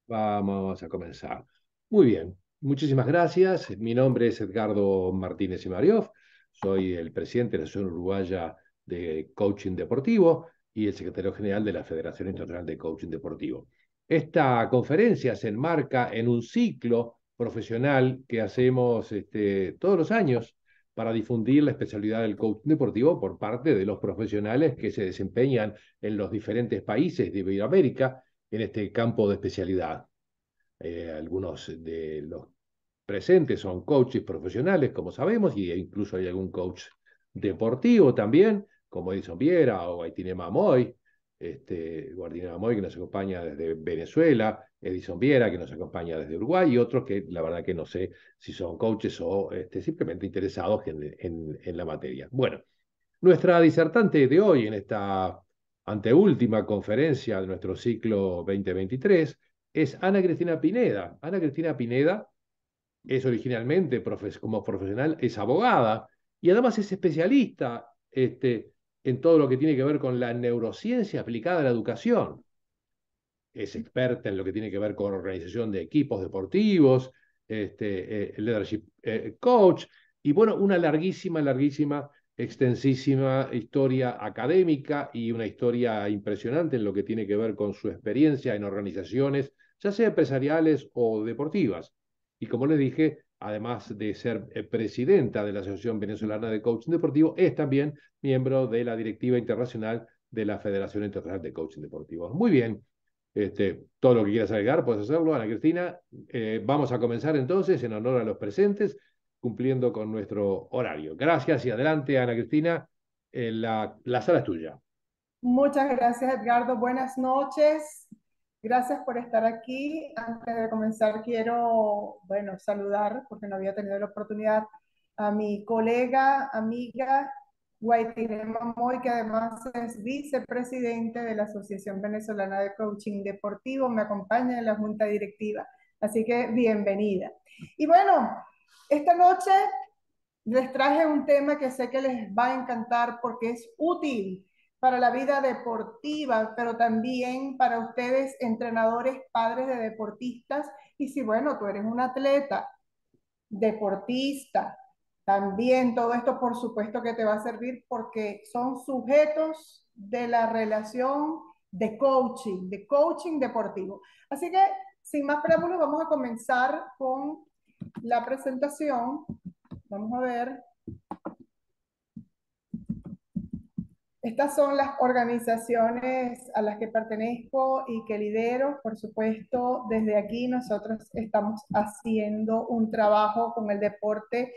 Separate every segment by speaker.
Speaker 1: Vamos a comenzar. Muy bien, muchísimas gracias. Mi nombre es Edgardo Martínez Imariov. Soy el presidente de la Asociación Uruguaya de Coaching Deportivo y el secretario general de la Federación Internacional de Coaching Deportivo. Esta conferencia se enmarca en un ciclo profesional que hacemos todos los años para difundir la especialidad del coaching deportivo por parte de los profesionales que se desempeñan en los diferentes países de Iberoamérica en este campo de especialidad. Algunos de los presentes son coaches profesionales, como sabemos, y incluso hay algún coach deportivo también, como Edison Viera o Aitinema Moy, Guardinema Moy, que nos acompaña desde Venezuela, Edison Viera, que nos acompaña desde Uruguay, y otros que la verdad que no sé si son coaches o simplemente interesados en la materia. Bueno, nuestra disertante de hoy en esta anteúltima conferencia de nuestro ciclo 2023 es Ana Cristina Pineda. Ana Cristina Pineda es originalmente, como profesional, es abogada y además es especialista en todo lo que tiene que ver con la neurociencia aplicada a la educación. Es experta en lo que tiene que ver con organización de equipos deportivos, leadership coach, y bueno, una larguísima, extensísima historia académica y una historia impresionante en lo que tiene que ver con su experiencia en organizaciones, ya sea empresariales o deportivas. Y como les dije, además de ser presidenta de la Asociación Venezolana de Coaching Deportivo, es también miembro de la directiva internacional de la Federación Internacional de Coaching Deportivo. Muy bien, todo lo que quieras agregar, puedes hacerlo, Ana Cristina. Vamos a comenzar entonces en honor a los presentes, cumpliendo con nuestro horario. Gracias y adelante, Ana Cristina. La sala es tuya.
Speaker 2: Muchas gracias, Edgardo. Buenas noches. Gracias por estar aquí. Antes de comenzar, quiero, bueno, saludar, porque no había tenido la oportunidad, a mi colega, amiga, Guaitiré Mamoy, que además es vicepresidente de la Asociación Venezolana de Coaching Deportivo. Me acompaña en la junta directiva. Así que bienvenida. Y bueno, esta noche les traje un tema que sé que les va a encantar porque es útil para la vida deportiva, pero también para ustedes, entrenadores, padres de deportistas. Y si, bueno, tú eres un atleta, deportista, también todo esto por supuesto que te va a servir porque son sujetos de la relación de coaching deportivo. Así que, sin más preámbulos, vamos a comenzar con la presentación. Vamos a ver. Estas son las organizaciones a las que pertenezco y que lidero. Por supuesto, desde aquí nosotros estamos haciendo un trabajo con el deporte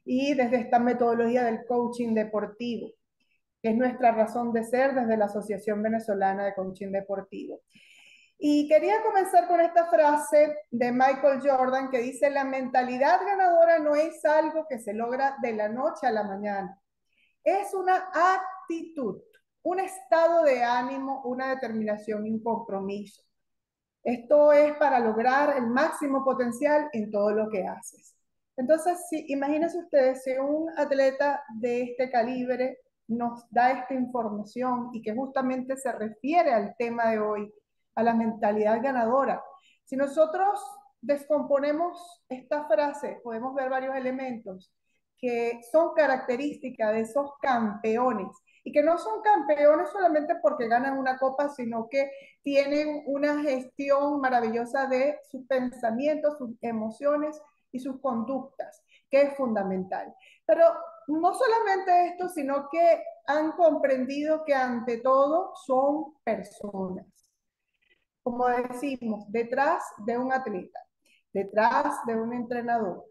Speaker 2: y desde esta metodología del coaching deportivo, que es nuestra razón de ser desde la Asociación Venezolana de Coaching Deportivo. Y quería comenzar con esta frase de Michael Jordan que dice: la mentalidad ganadora no es algo que se logra de la noche a la mañana. Es una actitud, un estado de ánimo, una determinación y un compromiso. Esto es para lograr el máximo potencial en todo lo que haces. Entonces, imagínense ustedes, si un atleta de este calibre nos da esta información y que justamente se refiere al tema de hoy, a la mentalidad ganadora. Si nosotros descomponemos esta frase, podemos ver varios elementos que son características de esos campeones y que no son campeones solamente porque ganan una copa, sino que tienen una gestión maravillosa de sus pensamientos, sus emociones y sus conductas, que es fundamental. Pero no solamente esto, sino que han comprendido que ante todo son personas. Como decimos, detrás de un atleta, detrás de un entrenador,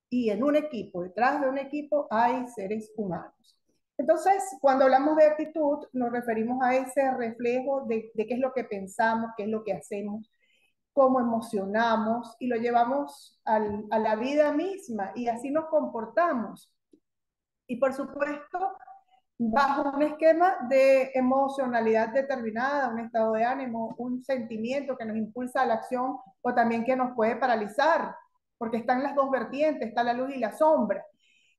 Speaker 2: y en un equipo, detrás de un equipo hay seres humanos. Entonces, cuando hablamos de actitud, nos referimos a ese reflejo de qué es lo que pensamos, qué es lo que hacemos, cómo emocionamos y lo llevamos a la vida misma y así nos comportamos. Y por supuesto, bajo un esquema de emocionalidad determinada, un estado de ánimo, un sentimiento que nos impulsa a la acción o también que nos puede paralizar, porque están las dos vertientes, está la luz y la sombra.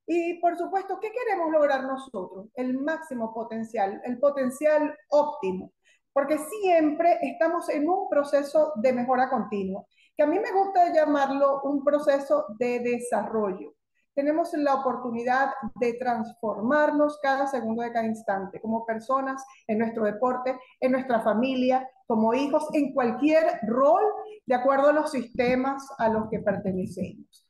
Speaker 2: Y por supuesto, ¿qué queremos lograr nosotros? El máximo potencial, el potencial óptimo. porque siempre estamos en un proceso de mejora continua, que a mí me gusta llamarlo un proceso de desarrollo. Tenemos la oportunidad de transformarnos cada segundo de cada instante, como personas, en nuestro deporte, en nuestra familia, como hijos, en cualquier rol, de acuerdo a los sistemas a los que pertenecemos.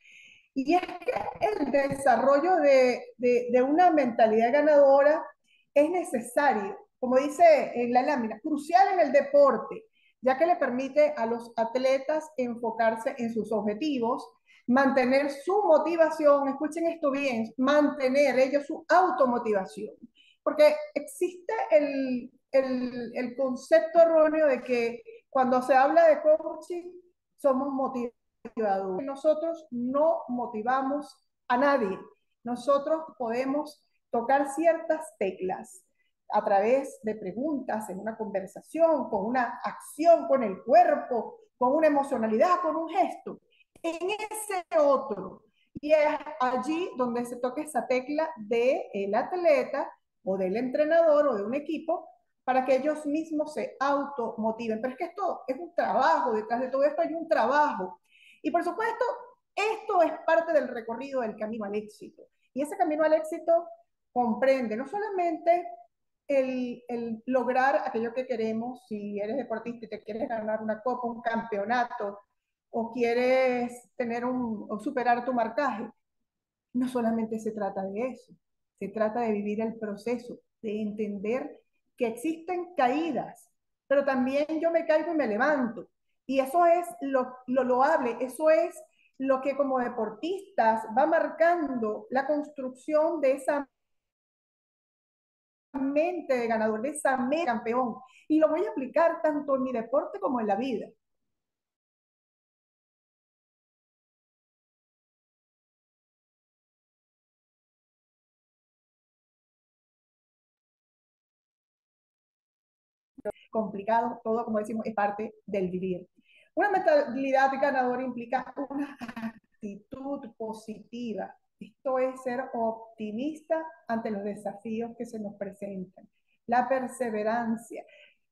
Speaker 2: Y es que el desarrollo de una mentalidad ganadora es necesario, como dice en la lámina, crucial en el deporte, ya que le permite a los atletas enfocarse en sus objetivos, mantener su motivación, escuchen esto bien, mantener ellos su automotivación. Porque existe el concepto erróneo de que cuando se habla de coaching somos motivados. Nosotros no motivamos a nadie. Nosotros podemos tocar ciertas teclas a través de preguntas, en una conversación, con una acción, con el cuerpo, con una emocionalidad, con un gesto. En ese otro. Y es allí donde se toca esa tecla del atleta o del entrenador o de un equipo para que ellos mismos se automotiven. Pero es que esto es un trabajo, detrás de todo esto hay un trabajo. Y por supuesto, esto es parte del recorrido del camino al éxito. Y ese camino al éxito comprende no solamente el lograr aquello que queremos, si eres deportista y te quieres ganar una copa, un campeonato, o quieres tener o superar tu marcaje, no solamente se trata de eso, se trata de vivir el proceso, de entender que existen caídas, pero también yo me caigo y me levanto. Y eso es lo loable, eso es lo que como deportistas va marcando la construcción de esa mente de ganador, de esa mente de campeón. Y lo voy a aplicar tanto en mi deporte como en la vida. Complicado, todo como decimos es parte del vivir. Una mentalidad ganadora implica una actitud positiva. Esto es ser optimista ante los desafíos que se nos presentan. La perseverancia.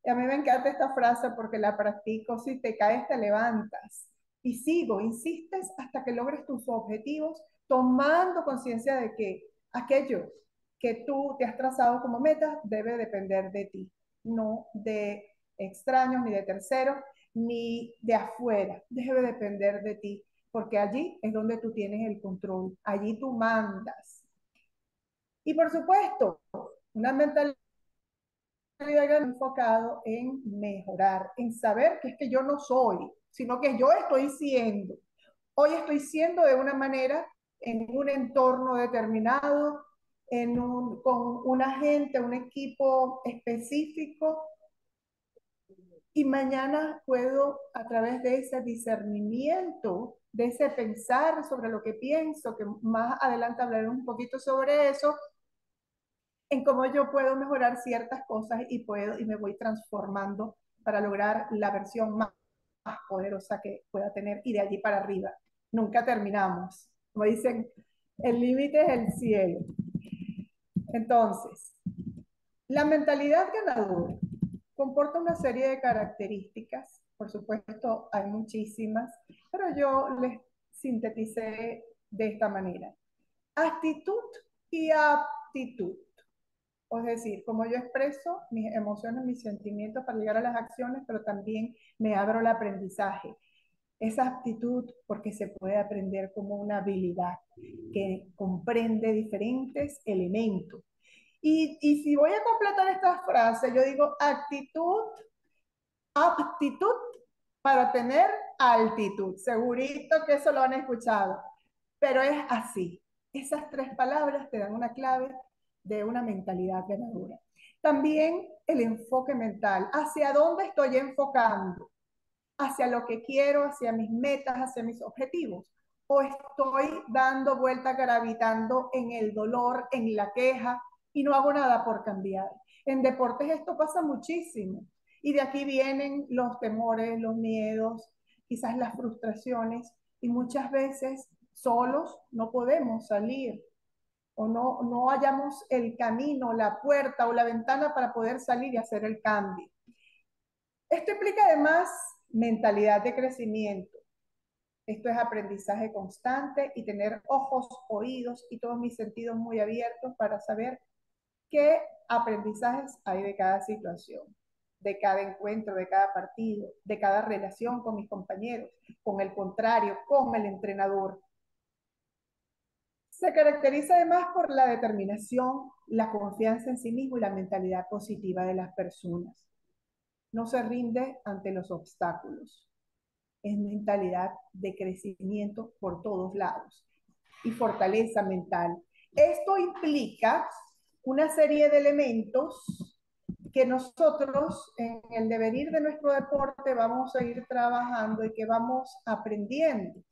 Speaker 2: Y a mí me encanta esta frase porque la practico. Si te caes, te levantas. Y sigo, insistes hasta que logres tus objetivos, tomando conciencia de que aquello que tú te has trazado como meta debe depender de ti, no de extraños, ni de terceros, ni de afuera. Debe depender de ti, porque allí es donde tú tienes el control, allí tú mandas. Y por supuesto, una mentalidad enfocado en mejorar, en saber que es que yo no soy, sino que yo estoy siendo. Hoy estoy siendo de una manera en un entorno determinado, con una gente, un equipo específico, y mañana puedo, a través de ese discernimiento, de ese pensar sobre lo que pienso, que más adelante hablaré un poquito sobre eso, en cómo yo puedo mejorar ciertas cosas y me voy transformando para lograr la versión más poderosa que pueda tener y de allí para arriba. Nunca terminamos. Como dicen, el límite es el cielo. Entonces, la mentalidad ganadora comporta una serie de características, por supuesto hay muchísimas, pero yo les sinteticé de esta manera. Actitud y aptitud. Es decir, como yo expreso mis emociones, mis sentimientos para llegar a las acciones, pero también me abro al aprendizaje. Esa aptitud, porque se puede aprender como una habilidad que comprende diferentes elementos. Y si voy a completar esta frase, yo digo actitud, aptitud para tener altitud. Segurito que eso lo han escuchado, pero es así. Esas tres palabras te dan una clave de una mentalidad ganadora. También el enfoque mental. ¿Hacia dónde estoy enfocando? ¿Hacia lo que quiero, hacia mis metas, hacia mis objetivos? ¿O estoy dando vuelta, gravitando en el dolor, en la queja y no hago nada por cambiar? En deportes esto pasa muchísimo. Y de aquí vienen los temores, los miedos, quizás las frustraciones. Y muchas veces solos no podemos salir o no hallamos el camino, la puerta o la ventana para poder salir y hacer el cambio. Esto implica además mentalidad de crecimiento. Esto es aprendizaje constante y tener ojos, oídos y todos mis sentidos muy abiertos para saber qué aprendizajes hay de cada situación, de cada encuentro, de cada partido, de cada relación con mis compañeros, con el contrario, con el entrenador. Se caracteriza además por la determinación, la confianza en sí mismo y la mentalidad positiva de las personas. No se rinde ante los obstáculos. Es mentalidad de crecimiento por todos lados y fortaleza mental. Esto implica una serie de elementos que nosotros en el devenir de nuestro deporte vamos a ir trabajando y que vamos aprendiendo.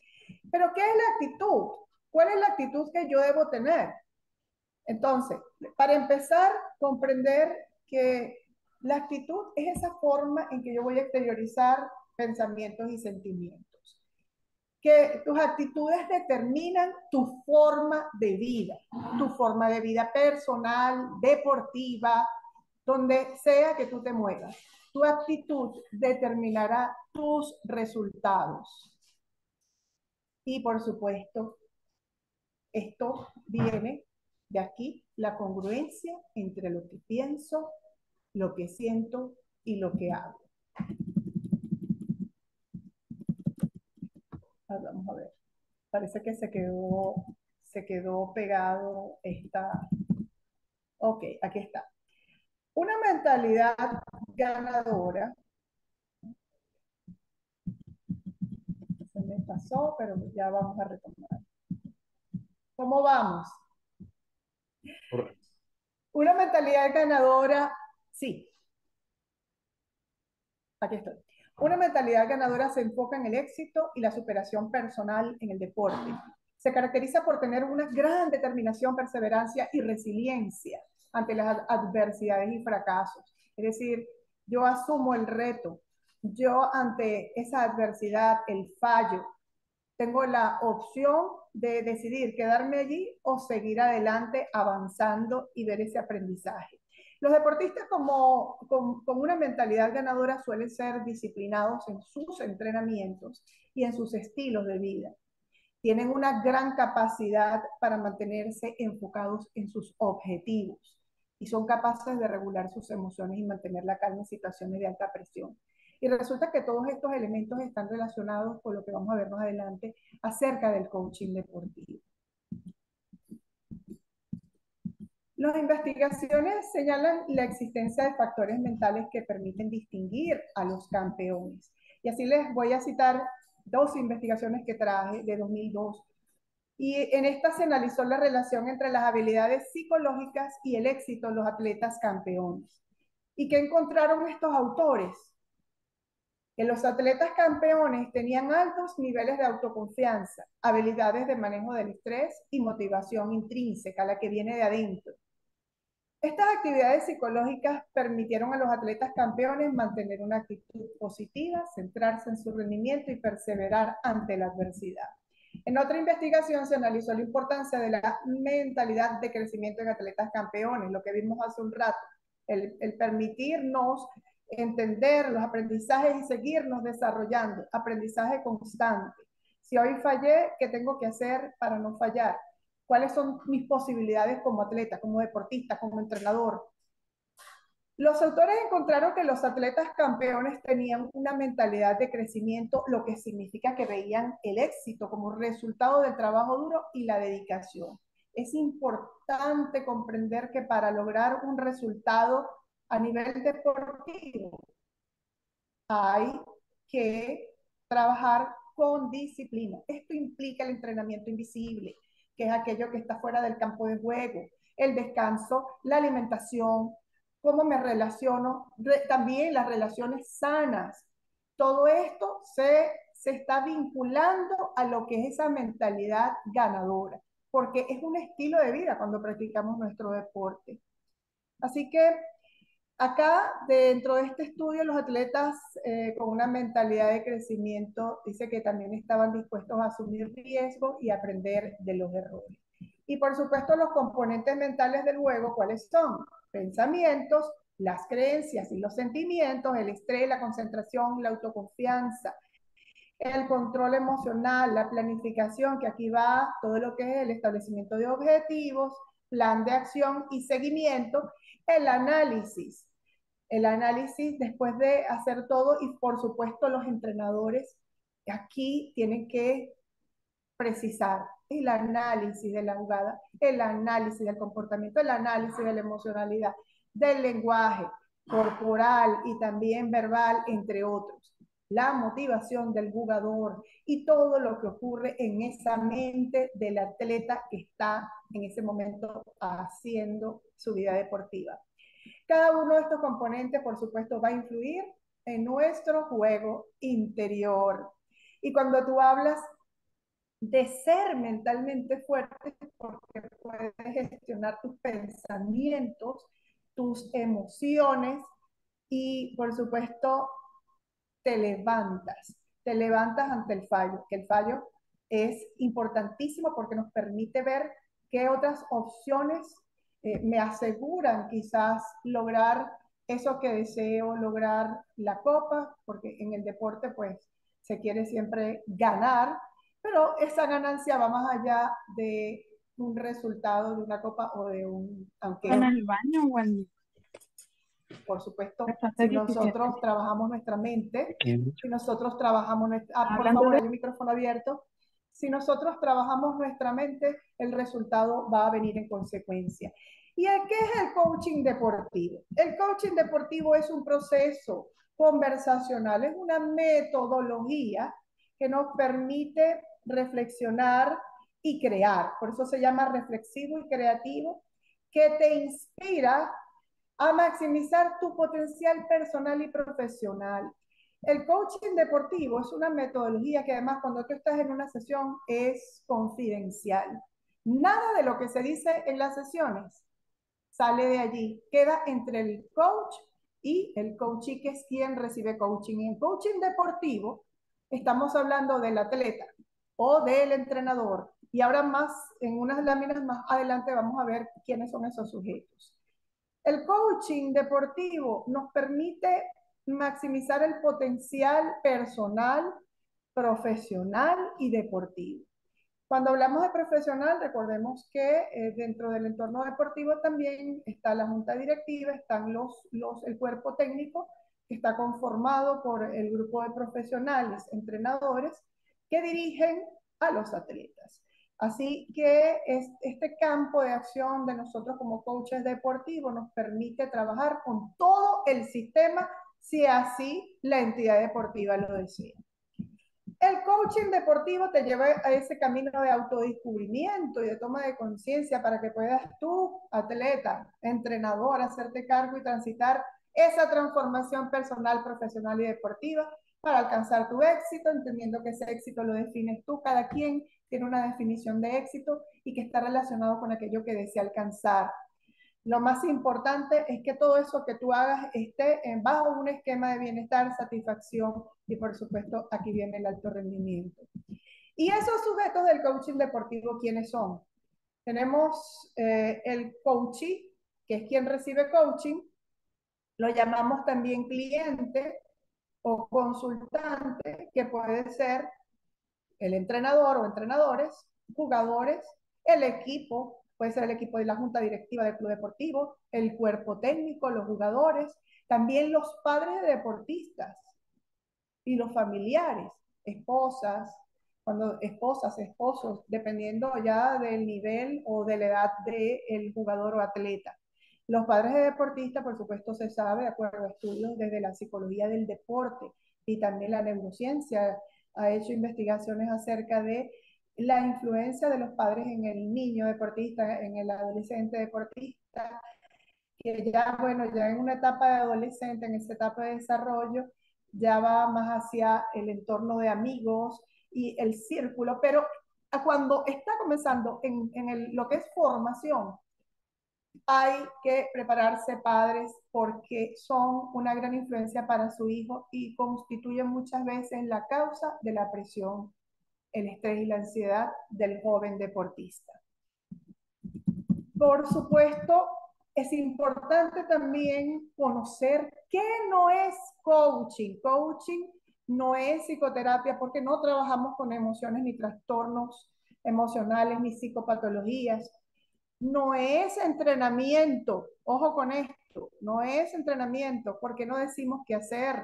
Speaker 2: Pero ¿qué es la actitud? ¿Cuál es la actitud que yo debo tener? Entonces, para empezar, comprender que la actitud es esa forma en que yo voy a exteriorizar pensamientos y sentimientos. Que tus actitudes determinan tu forma de vida personal, deportiva, donde sea que tú te muevas. Tu actitud determinará tus resultados. Y por supuesto, esto viene de aquí, la congruencia entre lo que pienso, lo que siento y lo que hago. Vamos a ver. Parece que se quedó pegado esta. Ok, aquí está. Una mentalidad ganadora. Se me pasó, pero ya vamos a retomar. ¿Cómo vamos? Una mentalidad ganadora, sí. Aquí estoy. Una mentalidad ganadora se enfoca en el éxito y la superación personal en el deporte. Se caracteriza por tener una gran determinación, perseverancia y resiliencia ante las adversidades y fracasos. Es decir, yo asumo el reto. Yo ante esa adversidad, el fallo, tengo la opción de decidir quedarme allí o seguir adelante avanzando y ver ese aprendizaje. Los deportistas con una mentalidad ganadora suelen ser disciplinados en sus entrenamientos y en sus estilos de vida. Tienen una gran capacidad para mantenerse enfocados en sus objetivos y son capaces de regular sus emociones y mantener la calma en situaciones de alta presión. Y resulta que todos estos elementos están relacionados con lo que vamos a ver más adelante acerca del coaching deportivo. Las investigaciones señalan la existencia de factores mentales que permiten distinguir a los campeones. Y así les voy a citar dos investigaciones que traje de 2002. Y en esta se analizó la relación entre las habilidades psicológicas y el éxito de los atletas campeones. ¿Y qué encontraron estos autores? Que los atletas campeones tenían altos niveles de autoconfianza, habilidades de manejo del estrés y motivación intrínseca, la que viene de adentro. Estas actividades psicológicas permitieron a los atletas campeones mantener una actitud positiva, centrarse en su rendimiento y perseverar ante la adversidad. En otra investigación se analizó la importancia de la mentalidad de crecimiento en atletas campeones, lo que vimos hace un rato, el permitirnos entender los aprendizajes y seguirnos desarrollando, aprendizaje constante. Si hoy fallé, ¿qué tengo que hacer para no fallar? ¿Cuáles son mis posibilidades como atleta, como deportista, como entrenador? Los autores encontraron que los atletas campeones tenían una mentalidad de crecimiento, lo que significa que veían el éxito como resultado del trabajo duro y la dedicación. Es importante comprender que para lograr un resultado a nivel deportivo hay que trabajar con disciplina. Esto implica el entrenamiento invisible, que es aquello que está fuera del campo de juego, el descanso, la alimentación, cómo me relaciono, también las relaciones sanas. Todo esto se está vinculando a lo que es esa mentalidad ganadora, porque es un estilo de vida cuando practicamos nuestro deporte. Así que acá, dentro de este estudio, los atletas con una mentalidad de crecimiento dice que también estaban dispuestos a asumir riesgos y aprender de los errores. Y por supuesto, los componentes mentales del juego, ¿cuáles son? Pensamientos, las creencias y los sentimientos, el estrés, la concentración, la autoconfianza, el control emocional, la planificación, que aquí va todo lo que es el establecimiento de objetivos, plan de acción y seguimiento, el análisis. El análisis después de hacer todo y por supuesto los entrenadores aquí tienen que precisar el análisis de la jugada, el análisis del comportamiento, el análisis de la emocionalidad, del lenguaje corporal y también verbal, entre otros. La motivación del jugador y todo lo que ocurre en esa mente del atleta que está en ese momento haciendo su vida deportiva. Cada uno de estos componentes, por supuesto, va a influir en nuestro juego interior. Y cuando tú hablas de ser mentalmente fuerte, porque puedes gestionar tus pensamientos, tus emociones y, por supuesto, te levantas ante el fallo, que el fallo es importantísimo porque nos permite ver qué otras opciones me aseguran quizás lograr eso que deseo, lograr la copa, porque en el deporte pues se quiere siempre ganar, pero esa ganancia va más allá de un resultado de una copa o de un,
Speaker 3: ¿En
Speaker 2: aunque
Speaker 3: el baño o en
Speaker 2: por supuesto,
Speaker 3: bastante
Speaker 2: si
Speaker 3: deficiente?
Speaker 2: nosotros trabajamos nuestra mente, si nosotros trabajamos nuestra... Ah, por
Speaker 3: Hablando
Speaker 2: favor,
Speaker 3: de...
Speaker 2: hay un micrófono abierto. Si nosotros trabajamos nuestra mente, el resultado va a venir en consecuencia. ¿Y qué es el coaching deportivo? El coaching deportivo es un proceso conversacional, es una metodología que nos permite reflexionar y crear. Por eso se llama reflexivo y creativo, que te inspira a maximizar tu potencial personal y profesional. El coaching deportivo es una metodología que además cuando tú estás en una sesión es confidencial. Nada de lo que se dice en las sesiones sale de allí, queda entre el coach y el coachee, que es quien recibe coaching. Y en coaching deportivo estamos hablando del atleta o del entrenador. Y ahora más, en unas láminas más adelante vamos a ver quiénes son esos sujetos. El coaching deportivo nos permite maximizar el potencial personal, profesional y deportivo. Cuando hablamos de profesional, recordemos que dentro del entorno deportivo también está la junta directiva, están el cuerpo técnico, que está conformado por el grupo de profesionales, entrenadores, que dirigen a los atletas. Así que este campo de acción de nosotros como coaches deportivos nos permite trabajar con todo el sistema si así la entidad deportiva lo desea. El coaching deportivo te lleva a ese camino de autodescubrimiento y de toma de conciencia para que puedas tú, atleta, entrenador, hacerte cargo y transitar esa transformación personal, profesional y deportiva para alcanzar tu éxito, entendiendo que ese éxito lo defines tú. Cada quien tiene una definición de éxito y que está relacionado con aquello que desea alcanzar. Lo más importante es que todo eso que tú hagas esté bajo un esquema de bienestar, satisfacción y, por supuesto, aquí viene el alto rendimiento. ¿Y esos sujetos del coaching deportivo quiénes son? Tenemos el coachee, que es quien recibe coaching, lo llamamos también cliente o consultante, que puede ser el entrenador o entrenadores, jugadores, el equipo, puede ser el equipo de la junta directiva del club deportivo, el cuerpo técnico, los jugadores, también los padres de deportistas y los familiares, esposas, cuando esposas, esposos, dependiendo ya del nivel o de la edad del jugador o atleta. Los padres de deportistas, por supuesto, se sabe, de acuerdo a estudios desde la psicología del deporte y también la neurociencia, ha hecho investigaciones acerca de la influencia de los padres en el niño deportista, en el adolescente deportista, que ya, bueno, ya en una etapa de adolescente, en esa etapa de desarrollo, ya va más hacia el entorno de amigos y el círculo, pero cuando está comenzando lo que es formación, hay que prepararse padres porque son una gran influencia para su hijo y constituyen muchas veces la causa de la presión, el estrés y la ansiedad del joven deportista. Por supuesto, es importante también conocer qué no es coaching. Coaching no es psicoterapia porque no trabajamos con emociones ni trastornos emocionales ni psicopatologías. No es entrenamiento, ojo con esto, no es entrenamiento porque no decimos qué hacer.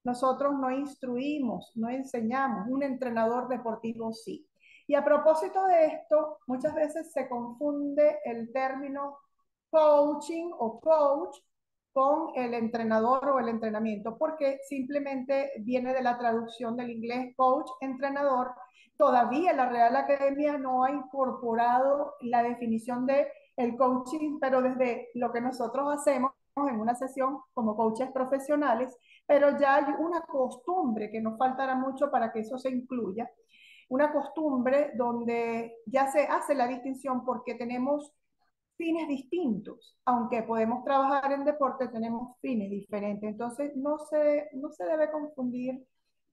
Speaker 2: Nosotros no instruimos, no enseñamos. Un entrenador deportivo sí. Y a propósito de esto, muchas veces se confunde el término coaching o coach con el entrenador o el entrenamiento, porque simplemente viene de la traducción del inglés coach, entrenador. Todavía la Real Academia no ha incorporado la definición de el coaching, pero desde lo que nosotros hacemos en una sesión como coaches profesionales, pero ya hay una costumbre que nos faltará mucho para que eso se incluya, una costumbre donde ya se hace la distinción porque tenemos fines distintos, aunque podemos trabajar en deporte, tenemos fines diferentes, entonces no se debe confundir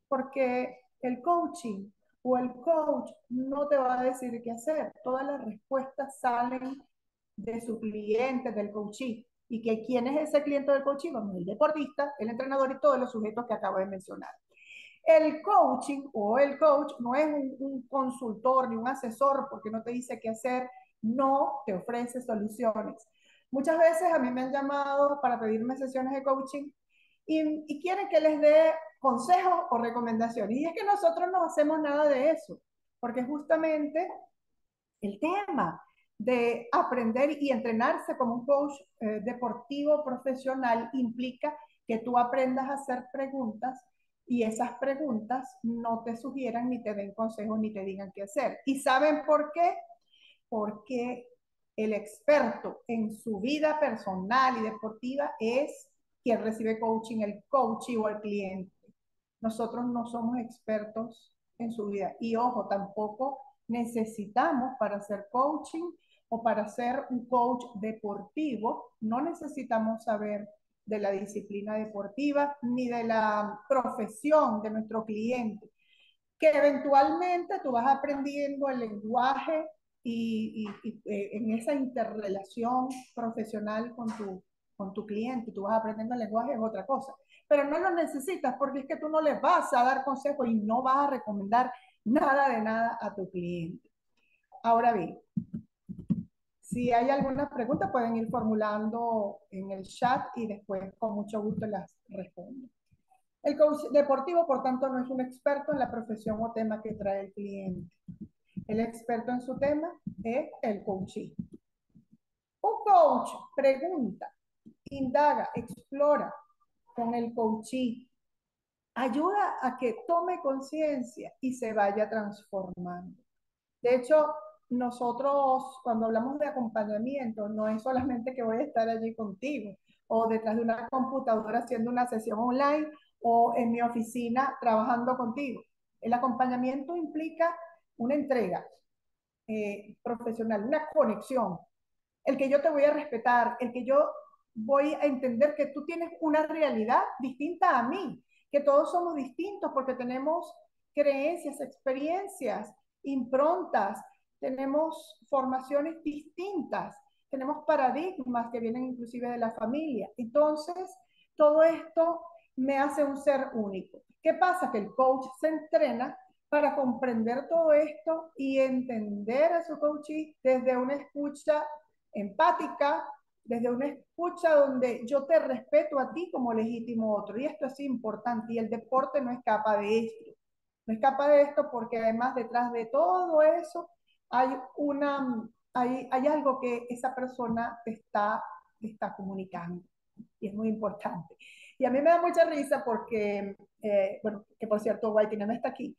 Speaker 2: porque el coaching o el coach no te va a decir qué hacer, todas las respuestas salen de su cliente, del coachee. ¿Y que quién es ese cliente del coaching? Bueno, el deportista, el entrenador y todos los sujetos que acabo de mencionar. El coaching o el coach no es un consultor ni un asesor porque no te dice qué hacer, no te ofrece soluciones. Muchas veces a mí me han llamado para pedirme sesiones de coaching y quieren que les dé consejos o recomendaciones. Y es que nosotros no hacemos nada de eso, porque justamente el tema de aprender y entrenarse como un coach deportivo profesional implica que tú aprendas a hacer preguntas y esas preguntas no te sugieran ni te den consejos ni te digan qué hacer. ¿Y saben por qué? Porque el experto en su vida personal y deportiva es quien recibe coaching, el coach o el cliente. Nosotros no somos expertos en su vida. Y ojo, tampoco necesitamos para hacer coaching o para ser un coach deportivo, no necesitamos saber de la disciplina deportiva ni de la profesión de nuestro cliente, que eventualmente tú vas aprendiendo el lenguaje en esa interrelación profesional con tu cliente, tú vas aprendiendo el lenguaje, es otra cosa. Pero no lo necesitas porque es que tú no le vas a dar consejo y no vas a recomendar nada de nada a tu cliente. Ahora bien, si hay alguna pregunta pueden ir formulando en el chat y después con mucho gusto las respondo. El coach deportivo, por tanto, no es un experto en la profesión o tema que trae el cliente. El experto en su tema es el coachee. Un coach pregunta, indaga, explora con el coachee, ayuda a que tome conciencia y se vaya transformando. De hecho, nosotros cuando hablamos de acompañamiento, no es solamente que voy a estar allí contigo o detrás de una computadora haciendo una sesión online o en mi oficina trabajando contigo. El acompañamiento implica una entrega profesional, una conexión, el que yo te voy a respetar, el que yo voy a entender que tú tienes una realidad distinta a mí, que todos somos distintos porque tenemos creencias, experiencias, improntas, tenemos formaciones distintas, tenemos paradigmas que vienen inclusive de la familia. Entonces, todo esto me hace un ser único. ¿Qué pasa? Que el coach se entrena para comprender todo esto y entender a su coachee desde una escucha empática, desde una escucha donde yo te respeto a ti como legítimo otro. Y esto es importante y el deporte no escapa de esto. No escapa de esto porque además detrás de todo eso hay algo que esa persona te está comunicando y es muy importante. Y a mí me da mucha risa porque, bueno, que por cierto, Whitey no está aquí,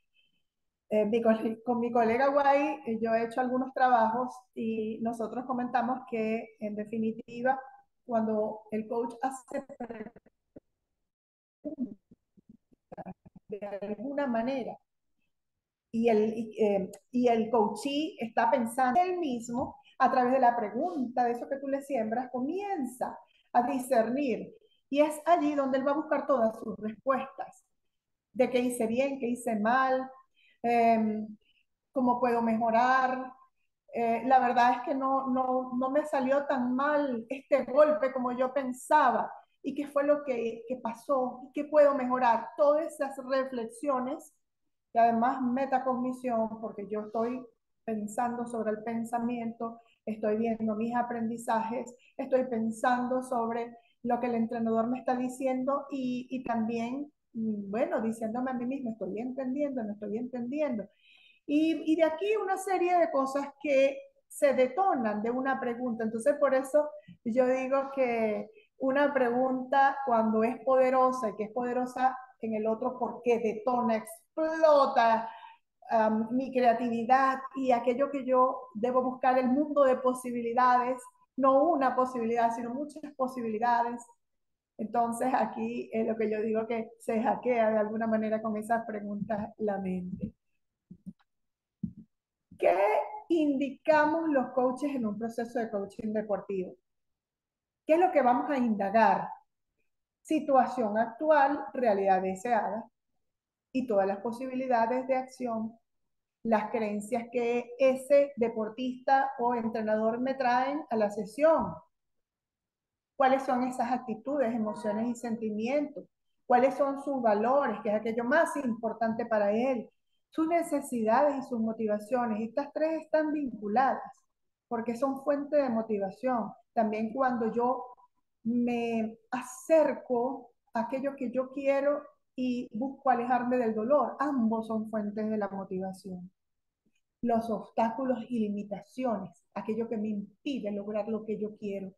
Speaker 2: con mi colega Guay, yo he hecho algunos trabajos y nosotros comentamos que en definitiva, cuando el coach hace de alguna manera y el coachee está pensando él mismo a través de la pregunta, de eso que tú le siembras, comienza a discernir y es allí donde él va a buscar todas sus respuestas de qué hice bien, qué hice mal, eh, cómo puedo mejorar, La verdad es que no me salió tan mal este golpe como yo pensaba. ¿Y qué fue lo que pasó? ¿Y qué puedo mejorar? Todas esas reflexiones y además metacognición, porque yo estoy pensando sobre el pensamiento, estoy viendo mis aprendizajes, estoy pensando sobre lo que el entrenador me está diciendo y también, bueno, diciéndome a mí mismo, estoy entendiendo, no estoy entendiendo. Y de aquí una serie de cosas que se detonan de una pregunta. Entonces, por eso yo digo que una pregunta cuando es poderosa y que es poderosa en el otro porque detona, explota mi creatividad y aquello que yo debo buscar, el mundo de posibilidades, no una posibilidad, sino muchas posibilidades. Entonces aquí es lo que yo digo que se hackea de alguna manera con esas preguntas la mente. ¿Qué indicamos los coaches en un proceso de coaching deportivo? ¿Qué es lo que vamos a indagar? Situación actual, realidad deseada y todas las posibilidades de acción, las creencias que ese deportista o entrenador me traen a la sesión, cuáles son esas actitudes, emociones y sentimientos, cuáles son sus valores, que es aquello más importante para él, sus necesidades y sus motivaciones. Estas tres están vinculadas porque son fuente de motivación. También cuando yo me acerco a aquello que yo quiero y busco alejarme del dolor, ambos son fuentes de la motivación. Los obstáculos y limitaciones, aquello que me impide lograr lo que yo quiero,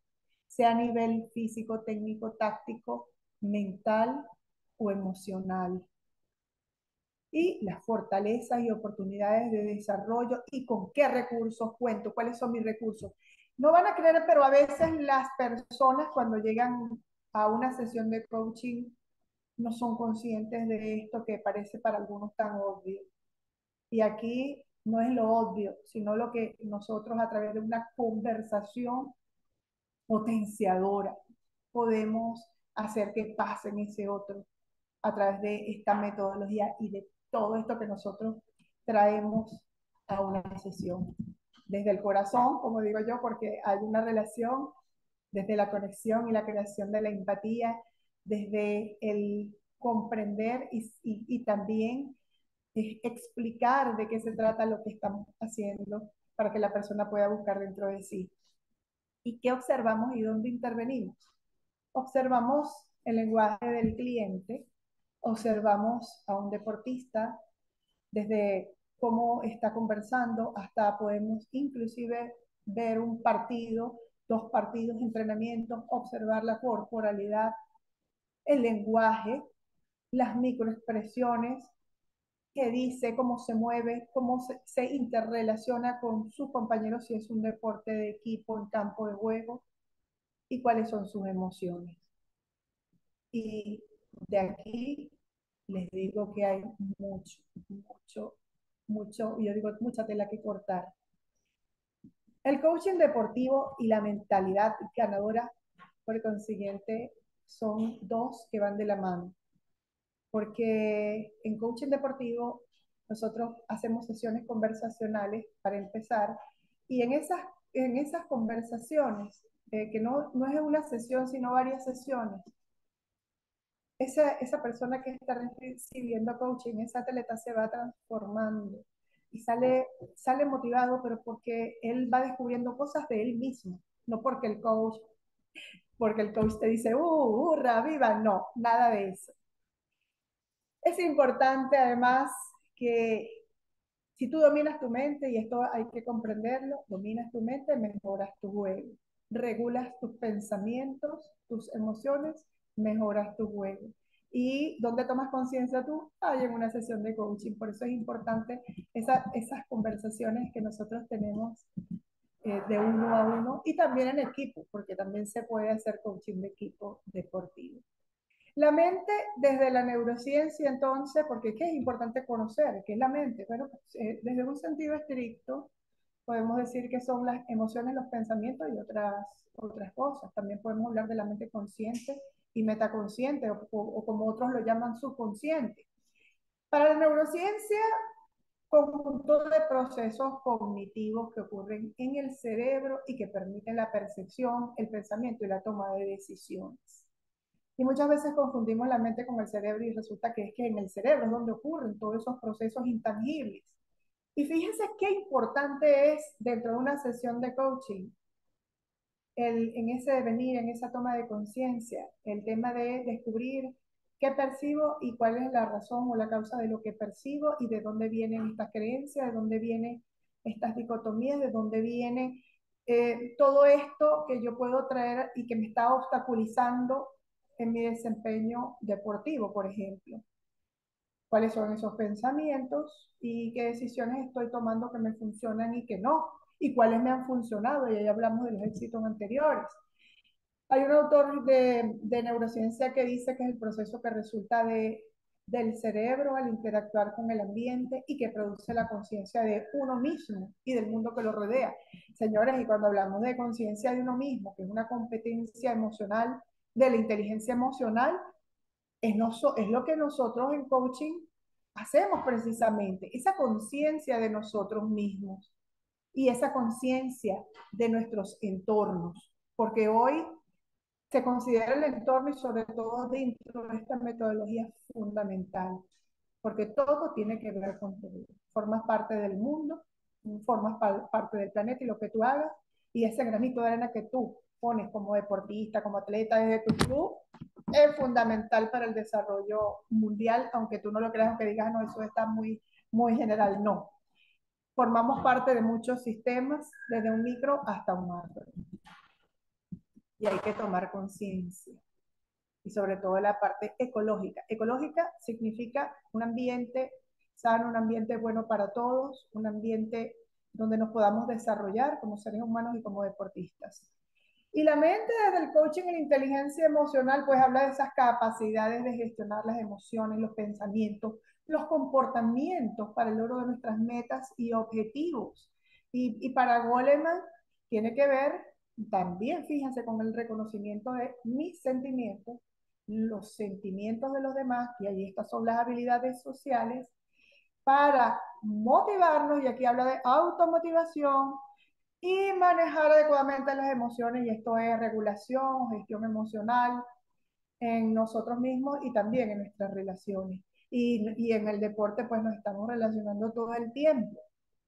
Speaker 2: sea a nivel físico, técnico, táctico, mental o emocional. Y las fortalezas y oportunidades de desarrollo y con qué recursos cuento, cuáles son mis recursos. No van a creer, pero a veces las personas cuando llegan a una sesión de coaching no son conscientes de esto que parece para algunos tan obvio. Y aquí no es lo obvio, sino lo que nosotros a través de una conversación potenciadora podemos hacer que pase en ese otro a través de esta metodología y de todo esto que nosotros traemos a una sesión. Desde el corazón, como digo yo, porque hay una relación desde la conexión y la creación de la empatía, desde el comprender y también explicar de qué se trata lo que estamos haciendo para que la persona pueda buscar dentro de sí. ¿Y qué observamos y dónde intervenimos? Observamos el lenguaje del cliente, observamos a un deportista desde cómo está conversando hasta podemos inclusive ver un partido, dos partidos, entrenamientos, observar la corporalidad, el lenguaje, las microexpresiones, que dice, cómo se mueve, cómo se interrelaciona con sus compañeros si es un deporte de equipo en campo de juego y cuáles son sus emociones. Y de aquí les digo que hay yo digo mucha tela que cortar. El coaching deportivo y la mentalidad ganadora, por consiguiente, son dos que van de la mano. Porque en coaching deportivo nosotros hacemos sesiones conversacionales para empezar y en esas conversaciones, que no es una sesión sino varias sesiones, esa persona que está recibiendo coaching, ese atleta se va transformando y sale motivado, pero porque él va descubriendo cosas de él mismo, no porque el coach te dice, hurra, viva, no, nada de eso. Es importante además que si tú dominas tu mente, y esto hay que comprenderlo, dominas tu mente, mejoras tu juego. Regulas tus pensamientos, tus emociones, mejoras tu juego. ¿Y dónde tomas conciencia tú? Hay en una sesión de coaching. Por eso es importante esas conversaciones que nosotros tenemos de uno a uno y también en equipo, porque también se puede hacer coaching de equipo deportivo. La mente desde la neurociencia, entonces, porque ¿qué es importante conocer? ¿Qué es la mente? Bueno, desde un sentido estricto, podemos decir que son las emociones, los pensamientos y otras cosas. También podemos hablar de la mente consciente y metaconsciente, o como otros lo llaman subconsciente. Para la neurociencia, conjunto de procesos cognitivos que ocurren en el cerebro y que permiten la percepción, el pensamiento y la toma de decisiones. Y muchas veces confundimos la mente con el cerebro y resulta que es que en el cerebro es donde ocurren todos esos procesos intangibles. Y fíjense qué importante es dentro de una sesión de coaching en ese devenir, en esa toma de conciencia, el tema de descubrir qué percibo y cuál es la razón o la causa de lo que percibo y de dónde vienen estas creencias, de dónde vienen estas dicotomías, de dónde viene todo esto que yo puedo traer y que me está obstaculizando en mi desempeño deportivo, por ejemplo. ¿Cuáles son esos pensamientos y qué decisiones estoy tomando que me funcionan y que no? ¿Y cuáles me han funcionado? Y ahí hablamos de los éxitos anteriores. Hay un autor de neurociencia que dice que es el proceso que resulta del cerebro al interactuar con el ambiente y que produce la conciencia de uno mismo y del mundo que lo rodea. Señores, y cuando hablamos de conciencia de uno mismo, que es una competencia emocional, de la inteligencia emocional, es lo que nosotros en coaching hacemos precisamente, esa conciencia de nosotros mismos y esa conciencia de nuestros entornos, porque hoy se considera el entorno y sobre todo dentro de esta metodología fundamental, porque todo tiene que ver con todo. Formas parte del mundo, formas parte del planeta y lo que tú hagas, y ese granito de arena que tú pones como deportista, como atleta desde tu club, es fundamental para el desarrollo mundial, aunque tú no lo creas, aunque digas, no, eso está muy, muy general, no. Formamos parte de muchos sistemas, desde un micro hasta un macro, y hay que tomar conciencia y sobre todo la parte ecológica. Ecológica significa un ambiente sano, un ambiente bueno para todos, un ambiente donde nos podamos desarrollar como seres humanos y como deportistas. Y la mente desde el coaching y la inteligencia emocional pues habla de esas capacidades de gestionar las emociones, los pensamientos, los comportamientos para el logro de nuestras metas y objetivos. Y para Goleman tiene que ver también, fíjense, con el reconocimiento de mis sentimientos, los sentimientos de los demás, y ahí estas son las habilidades sociales, para motivarnos, y aquí habla de automotivación, y manejar adecuadamente las emociones, y esto es regulación, gestión emocional en nosotros mismos y también en nuestras relaciones. Y en el deporte pues nos estamos relacionando todo el tiempo,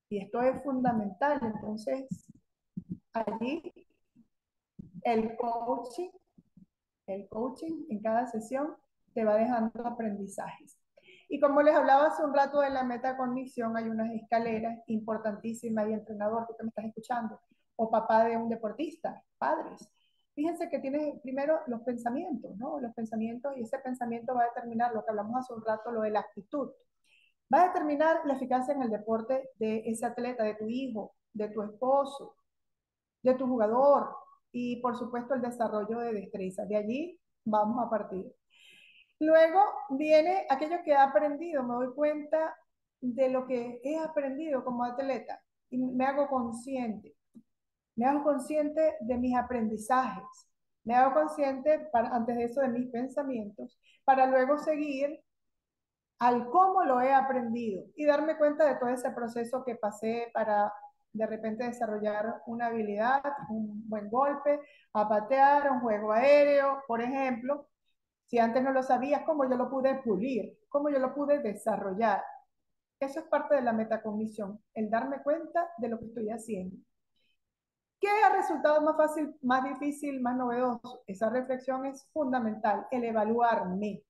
Speaker 2: y esto es fundamental. Entonces, allí el coaching el coaching en cada sesión te va dejando aprendizajes. Y como les hablaba hace un rato de la metacognición, hay unas escaleras importantísimas y entrenador, tú que me estás escuchando, o papá de un deportista, padres. Fíjense que tienes primero los pensamientos, ¿no? Los pensamientos, y ese pensamiento va a determinar lo que hablamos hace un rato, lo de la actitud. Va a determinar la eficacia en el deporte de ese atleta, de tu hijo, de tu esposo, de tu jugador y por supuesto el desarrollo de destrezas. De allí vamos a partir. Luego viene aquello que he aprendido, me doy cuenta de lo que he aprendido como atleta y me hago consciente de mis aprendizajes, me hago consciente antes de eso de mis pensamientos, para luego seguir al cómo lo he aprendido y darme cuenta de todo ese proceso que pasé para de repente desarrollar una habilidad, un buen golpe, a patear, un juego aéreo, por ejemplo. Si antes no lo sabías, ¿cómo yo lo pude pulir? ¿Cómo yo lo pude desarrollar? Eso es parte de la metacognición, el darme cuenta de lo que estoy haciendo. ¿Qué ha resultado más fácil, más difícil, más novedoso? Esa reflexión es fundamental, el evaluarme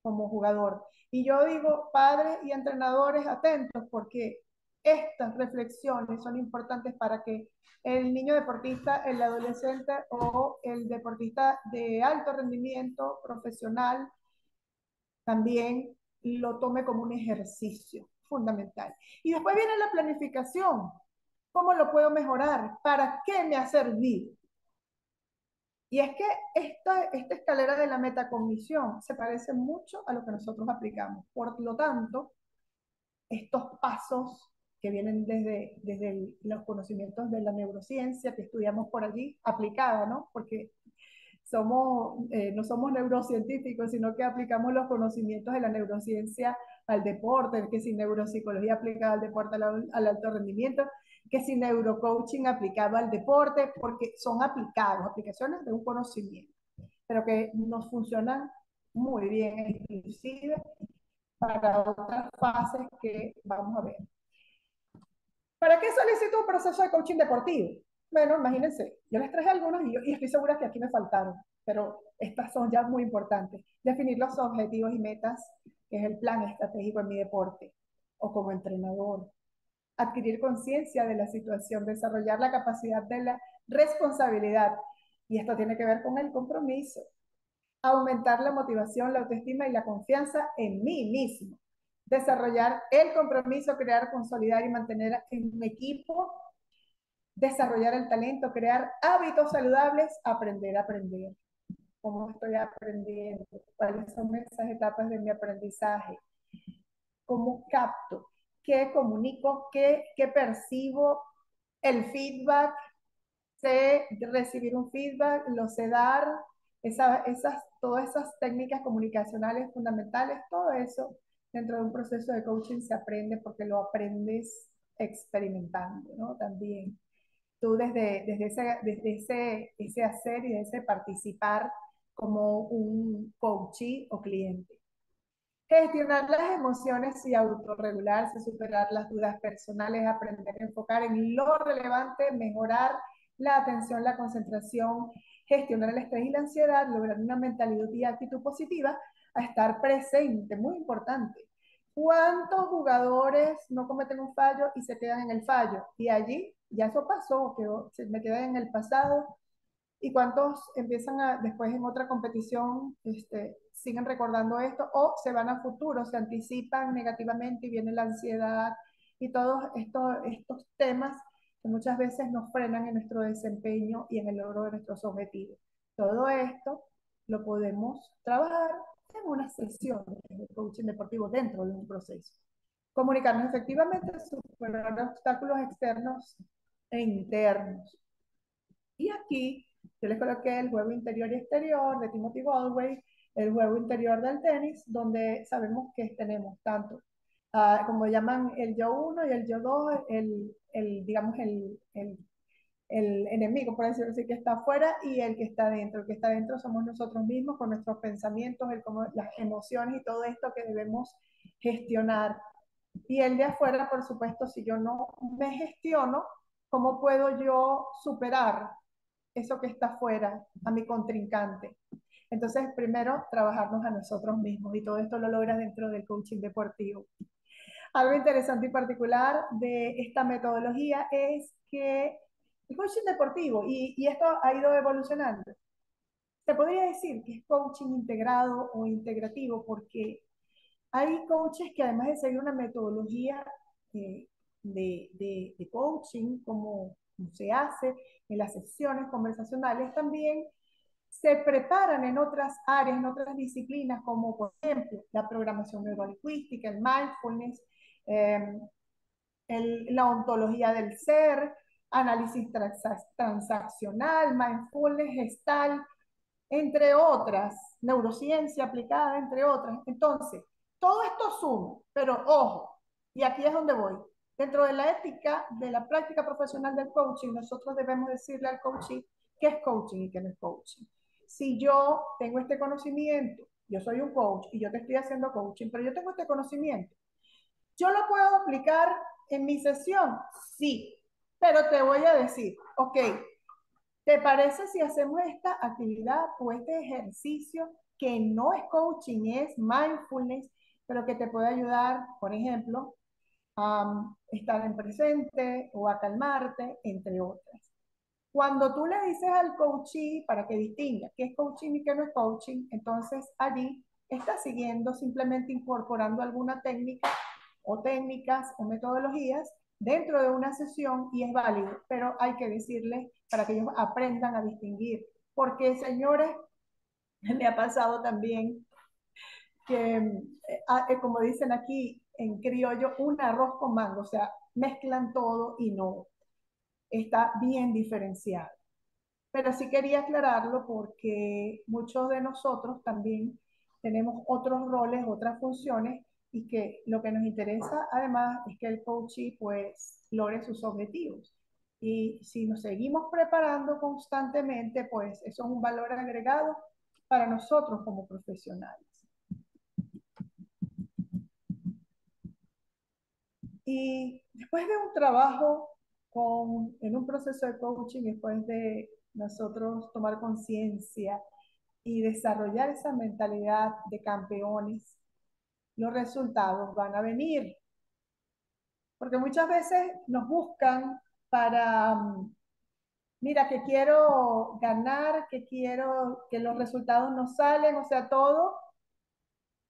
Speaker 2: como jugador. Y yo digo, padres y entrenadores, atentos, porque estas reflexiones son importantes para que el niño deportista, el adolescente o el deportista de alto rendimiento profesional también lo tome como un ejercicio fundamental. Y después viene la planificación. ¿Cómo lo puedo mejorar? ¿Para qué me ha servido? Y es que esta escalera de la metacognición se parece mucho a lo que nosotros aplicamos. Por lo tanto, estos pasos que vienen desde los conocimientos de la neurociencia que estudiamos por allí, aplicada, ¿no? Porque no somos neurocientíficos, sino que aplicamos los conocimientos de la neurociencia al deporte, que si neuropsicología aplicada al deporte, al alto rendimiento, que si neurocoaching aplicado al deporte, porque son aplicaciones de un conocimiento, pero que nos funcionan muy bien, inclusive para otras fases que vamos a ver. ¿Para qué solicito un proceso de coaching deportivo? Bueno, imagínense, yo les traje algunos y estoy segura que aquí me faltaron, pero estas son ya muy importantes. Definir los objetivos y metas, que es el plan estratégico en mi deporte o como entrenador. Adquirir conciencia de la situación, desarrollar la capacidad de la responsabilidad. Y esto tiene que ver con el compromiso. Aumentar la motivación, la autoestima y la confianza en mí mismo. Desarrollar el compromiso, crear, consolidar y mantener en un equipo. Desarrollar el talento, crear hábitos saludables, aprender a aprender. ¿Cómo estoy aprendiendo? ¿Cuáles son esas etapas de mi aprendizaje? ¿Cómo capto? ¿Qué comunico? ¿Qué percibo? El feedback, sé recibir un feedback, lo sé dar, todas esas técnicas comunicacionales fundamentales, todo eso dentro de un proceso de coaching se aprende porque lo aprendes experimentando, ¿no? También tú desde ese hacer y de ese participar como un coachee o cliente. Gestionar las emociones y autorregularse, superar las dudas personales, aprender a enfocar en lo relevante, mejorar la atención, la concentración, gestionar el estrés y la ansiedad, lograr una mentalidad y actitud positiva, a estar presente, muy importante. ¿Cuántos jugadores no cometen un fallo y se quedan en el fallo? Y allí ya eso pasó, me quedé en el pasado, y cuántos empiezan después en otra competición, siguen recordando esto o se van a futuro, se anticipan negativamente y viene la ansiedad y todos estos temas que muchas veces nos frenan en nuestro desempeño y en el logro de nuestros objetivos. Todo esto lo podemos trabajar en una sesión de coaching deportivo dentro de un proceso. Comunicarnos efectivamente, superar obstáculos externos e internos. Y aquí yo les coloqué el juego interior y exterior de Timothy Galway, el juego interior del tenis, donde sabemos que tenemos tanto, como llaman el yo 1 y el yo 2, digamos, el enemigo, por decirlo así, que está afuera y el que está dentro. El que está dentro somos nosotros mismos con nuestros pensamientos, las emociones y todo esto que debemos gestionar. Y el de afuera, por supuesto, si yo no me gestiono, ¿cómo puedo yo superar eso que está afuera, a mi contrincante? Entonces, primero, trabajarnos a nosotros mismos y todo esto lo logra dentro del coaching deportivo. Algo interesante y particular de esta metodología es que el coaching deportivo, y esto ha ido evolucionando, se podría decir que es coaching integrado o integrativo porque hay coaches que además de seguir una metodología eh, de coaching, como se hace en las sesiones conversacionales, también se preparan en otras áreas, en otras disciplinas, como por ejemplo la programación neurolingüística, el mindfulness, eh, la ontología del ser, análisis transaccional, mindfulness, gestal, entre otras, neurociencia aplicada, entre otras. Entonces, todo esto suma, pero ojo, y aquí es donde voy. Dentro de la ética de la práctica profesional del coaching, nosotros debemos decirle al coaching qué es coaching y qué no es coaching. Si yo tengo este conocimiento, yo soy un coach y yo te estoy haciendo coaching, pero yo tengo este conocimiento, ¿yo lo puedo aplicar en mi sesión? Sí, pero te voy a decir, ok, ¿te parece si hacemos esta actividad o este ejercicio que no es coaching, es mindfulness, pero que te puede ayudar, por ejemplo, a estar en presente o a calmarte, entre otras? Cuando tú le dices al coachee para que distinga qué es coaching y qué no es coaching, entonces allí está siguiendo, simplemente incorporando alguna técnica o técnicas o metodologías dentro de una sesión y es válido, pero hay que decirles para que ellos aprendan a distinguir. Porque, señores, me ha pasado también que, como dicen aquí en criollo, un arroz con mango, o sea, mezclan todo y no está bien diferenciado. Pero sí quería aclararlo porque muchos de nosotros también tenemos otros roles, otras funciones, y que lo que nos interesa además es que el coachee pues logre sus objetivos. Y si nos seguimos preparando constantemente, pues eso es un valor agregado para nosotros como profesionales. Y después de un trabajo en un proceso de coaching, después de nosotros tomar conciencia y desarrollar esa mentalidad de campeones, los resultados van a venir. Porque muchas veces nos buscan para, mira, que quiero ganar, que quiero que los resultados no salen, o sea, todo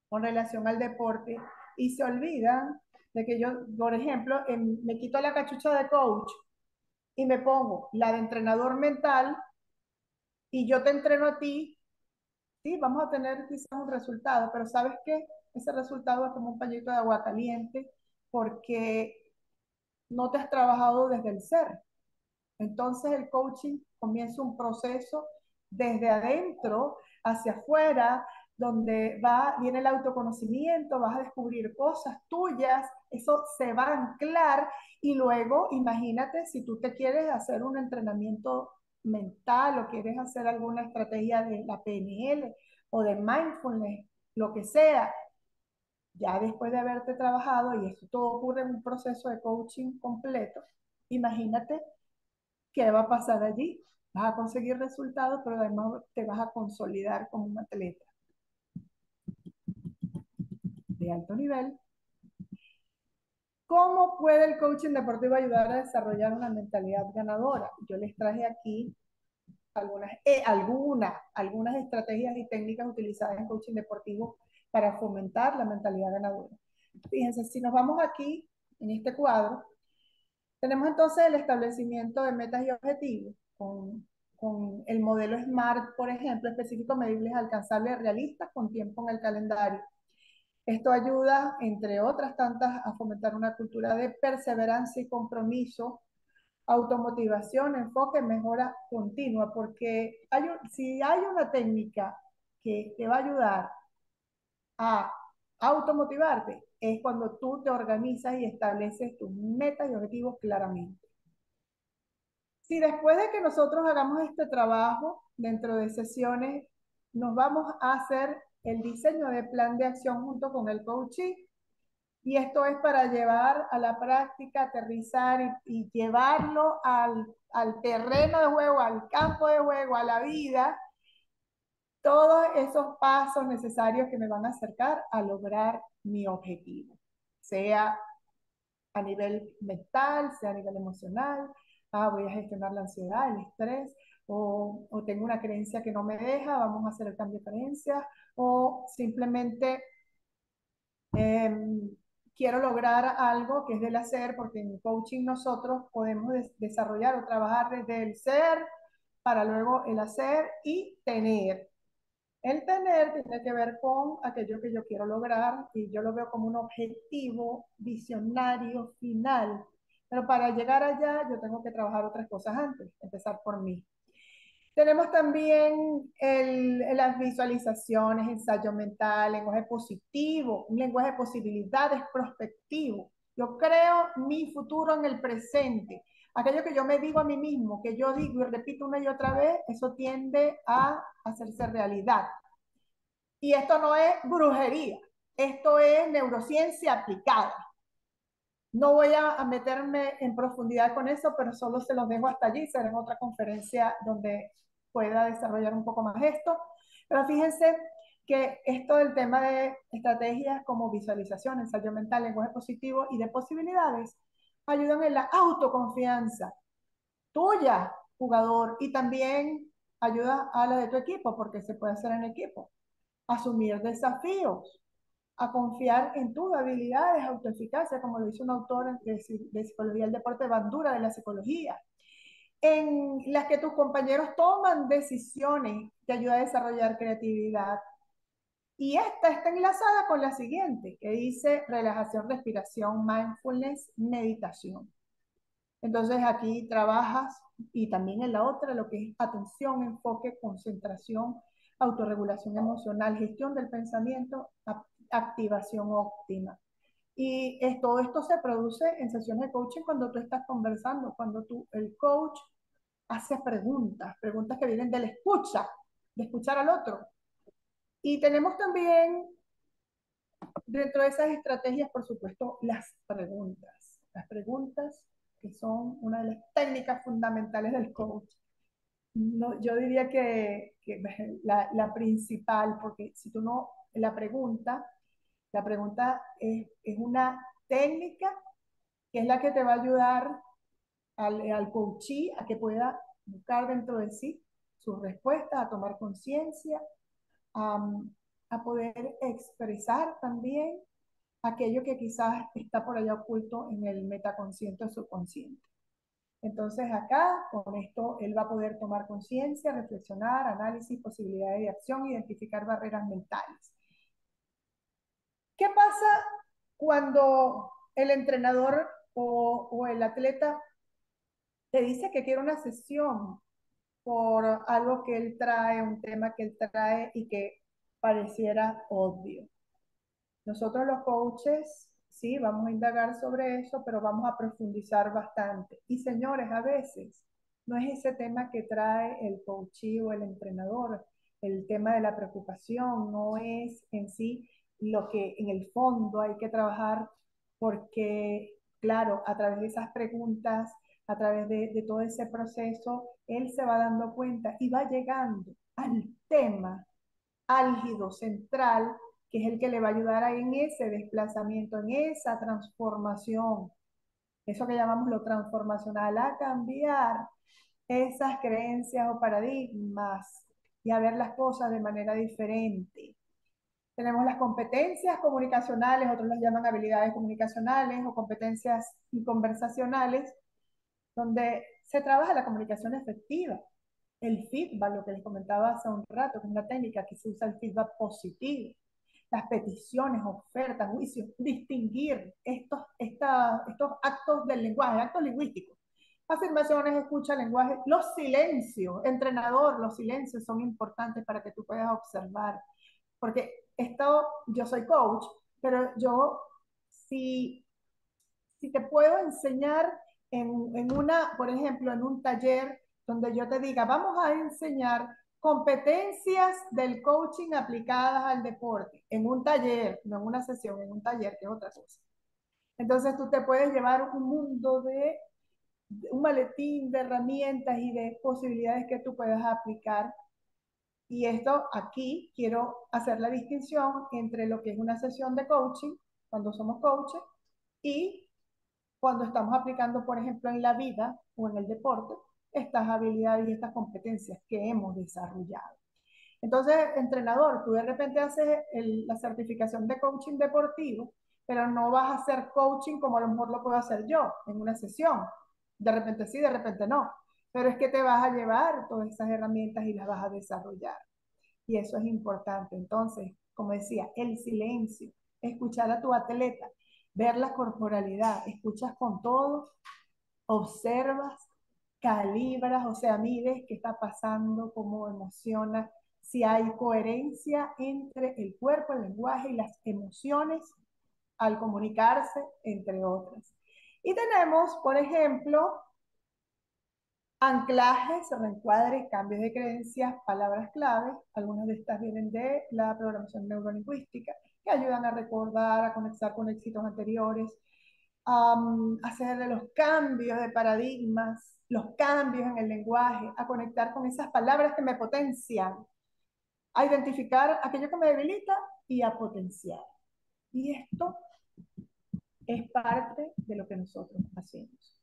Speaker 2: con relación al deporte. Y se olvidan de que yo, por ejemplo, me quito la cachucha de coach y me pongo la de entrenador mental y yo te entreno a ti, sí, vamos a tener quizás un resultado, pero ¿sabes qué? Ese resultado es como un pañito de agua caliente porque no te has trabajado desde el ser. Entonces el coaching comienza un proceso desde adentro hacia afuera, donde viene el autoconocimiento, vas a descubrir cosas tuyas, eso se va a anclar y luego imagínate si tú te quieres hacer un entrenamiento mental o quieres hacer alguna estrategia de la PNL o de mindfulness, lo que sea, ya después de haberte trabajado, y esto todo ocurre en un proceso de coaching completo, imagínate qué va a pasar allí. Vas a conseguir resultados, pero además te vas a consolidar como un atleta de alto nivel. ¿Cómo puede el coaching deportivo ayudar a desarrollar una mentalidad ganadora? Yo les traje aquí algunas estrategias y técnicas utilizadas en coaching deportivo para fomentar la mentalidad ganadora. Fíjense, si nos vamos aquí, en este cuadro, tenemos entonces el establecimiento de metas y objetivos con el modelo SMART, por ejemplo, específicos, medibles, alcanzables, realistas, con tiempo en el calendario. Esto ayuda, entre otras tantas, a fomentar una cultura de perseverancia y compromiso, automotivación, enfoque, mejora continua, porque si hay una técnica que te va a ayudar a automotivarte, es cuando tú te organizas y estableces tus metas y objetivos claramente. Si después de que nosotros hagamos este trabajo dentro de sesiones, nos vamos a hacer el diseño de plan de acción junto con el coaching, y esto es para llevar a la práctica, aterrizar y llevarlo al terreno de juego, al campo de juego, a la vida, todos esos pasos necesarios que me van a acercar a lograr mi objetivo, sea a nivel mental, sea a nivel emocional. Voy a gestionar la ansiedad, el estrés, o tengo una creencia que no me deja, vamos a hacer el cambio de creencia, o simplemente eh, quiero lograr algo que es del hacer, porque en coaching nosotros podemos desarrollar o trabajar desde el ser para luego el hacer y tener. El tener tiene que ver con aquello que yo quiero lograr y yo lo veo como un objetivo visionario final. Pero para llegar allá yo tengo que trabajar otras cosas antes, empezar por mí. Tenemos también las visualizaciones, ensayo mental, lenguaje positivo, un lenguaje de posibilidades prospectivo. Yo creo mi futuro en el presente. Aquello que yo me digo a mí mismo, que yo digo y repito una y otra vez, eso tiende a hacerse realidad. Y esto no es brujería, esto es neurociencia aplicada. No voy a meterme en profundidad con eso, pero solo se los dejo hasta allí. Será en otra conferencia donde pueda desarrollar un poco más esto. Pero fíjense que esto del tema de estrategias como visualización, ensayo mental, lenguaje positivo y de posibilidades ayudan en la autoconfianza tuya, jugador, y también ayuda a la de tu equipo, porque se puede hacer en equipo. Asumir desafíos, a confiar en tus habilidades, autoeficacia, como lo dice un autor de Psicología del Deporte, Bandura de la Psicología, en las que tus compañeros toman decisiones, te ayuda a desarrollar creatividad. Y esta está enlazada con la siguiente, que dice relajación, respiración, mindfulness, meditación. Entonces aquí trabajas, y también en la otra, lo que es atención, enfoque, concentración, autorregulación emocional, gestión del pensamiento, activación óptima. Y todo esto se produce en sesiones de coaching cuando tú estás conversando, cuando el coach hace preguntas, preguntas que vienen de la escucha, de escuchar al otro. Y tenemos también dentro de esas estrategias, por supuesto, las preguntas. Las preguntas que son una de las técnicas fundamentales del coach. No, yo diría que la principal, porque si tú no, la pregunta es una técnica que es la que te va a ayudar al coachee a que pueda buscar dentro de sí sus respuestas, a tomar conciencia, a, a poder expresar también aquello que quizás está por allá oculto en el metaconsciente o subconsciente. Entonces acá, con esto, él va a poder tomar conciencia, reflexionar, análisis, posibilidades de acción, identificar barreras mentales. ¿Qué pasa cuando el entrenador o el atleta te dice que quiere una sesión por algo que él trae, un tema que él trae y que pareciera obvio? Nosotros los coaches, sí, vamos a indagar sobre eso, pero vamos a profundizar bastante. Y señores, a veces no es ese tema que trae el coachee o el entrenador, el tema de la preocupación, no es en sí lo que en el fondo hay que trabajar, porque, claro, a través de esas preguntas, a través de todo ese proceso, él se va dando cuenta y va llegando al tema álgido central, que es el que le va a ayudar a en ese desplazamiento, en esa transformación, eso que llamamos lo transformacional, a cambiar esas creencias o paradigmas y a ver las cosas de manera diferente. Tenemos las competencias comunicacionales, otros las llaman habilidades comunicacionales o competencias conversacionales, donde se trabaja la comunicación efectiva, el feedback, lo que les comentaba hace un rato, que es una técnica que se usa el feedback positivo, las peticiones, ofertas, juicios, distinguir estos actos del lenguaje, actos lingüísticos, afirmaciones, escucha, lenguaje, los silencios, entrenador, los silencios son importantes para que tú puedas observar, porque yo soy coach, pero yo si si te puedo enseñar por ejemplo, en un taller donde yo te diga, vamos a enseñar competencias del coaching aplicadas al deporte, en un taller, no en una sesión, en un taller, que es otra cosa. Entonces tú te puedes llevar un mundo un maletín de herramientas y de posibilidades que tú puedas aplicar. Y esto aquí quiero hacer la distinción entre lo que es una sesión de coaching, cuando somos coaches, y cuando estamos aplicando, por ejemplo, en la vida o en el deporte, estas habilidades y estas competencias que hemos desarrollado. Entonces, entrenador, tú de repente haces la certificación de coaching deportivo, pero no vas a hacer coaching como a lo mejor lo puedo hacer yo en una sesión. De repente sí, de repente no. Pero es que te vas a llevar todas esas herramientas y las vas a desarrollar. Y eso es importante. Entonces, como decía, el silencio, escuchar a tu atleta, ver la corporalidad, escuchas con todo, observas, calibras, o sea, mides qué está pasando, cómo emociona, si hay coherencia entre el cuerpo, el lenguaje y las emociones al comunicarse, entre otras. Y tenemos, por ejemplo, anclajes, reencuadre, cambios de creencias, palabras clave. Algunas de estas vienen de la programación neurolingüística, que ayudan a recordar, a conectar con éxitos anteriores, hacer de los cambios de paradigmas, los cambios en el lenguaje, a conectar con esas palabras que me potencian, a identificar aquello que me debilita y a potenciar. Y esto es parte de lo que nosotros hacemos.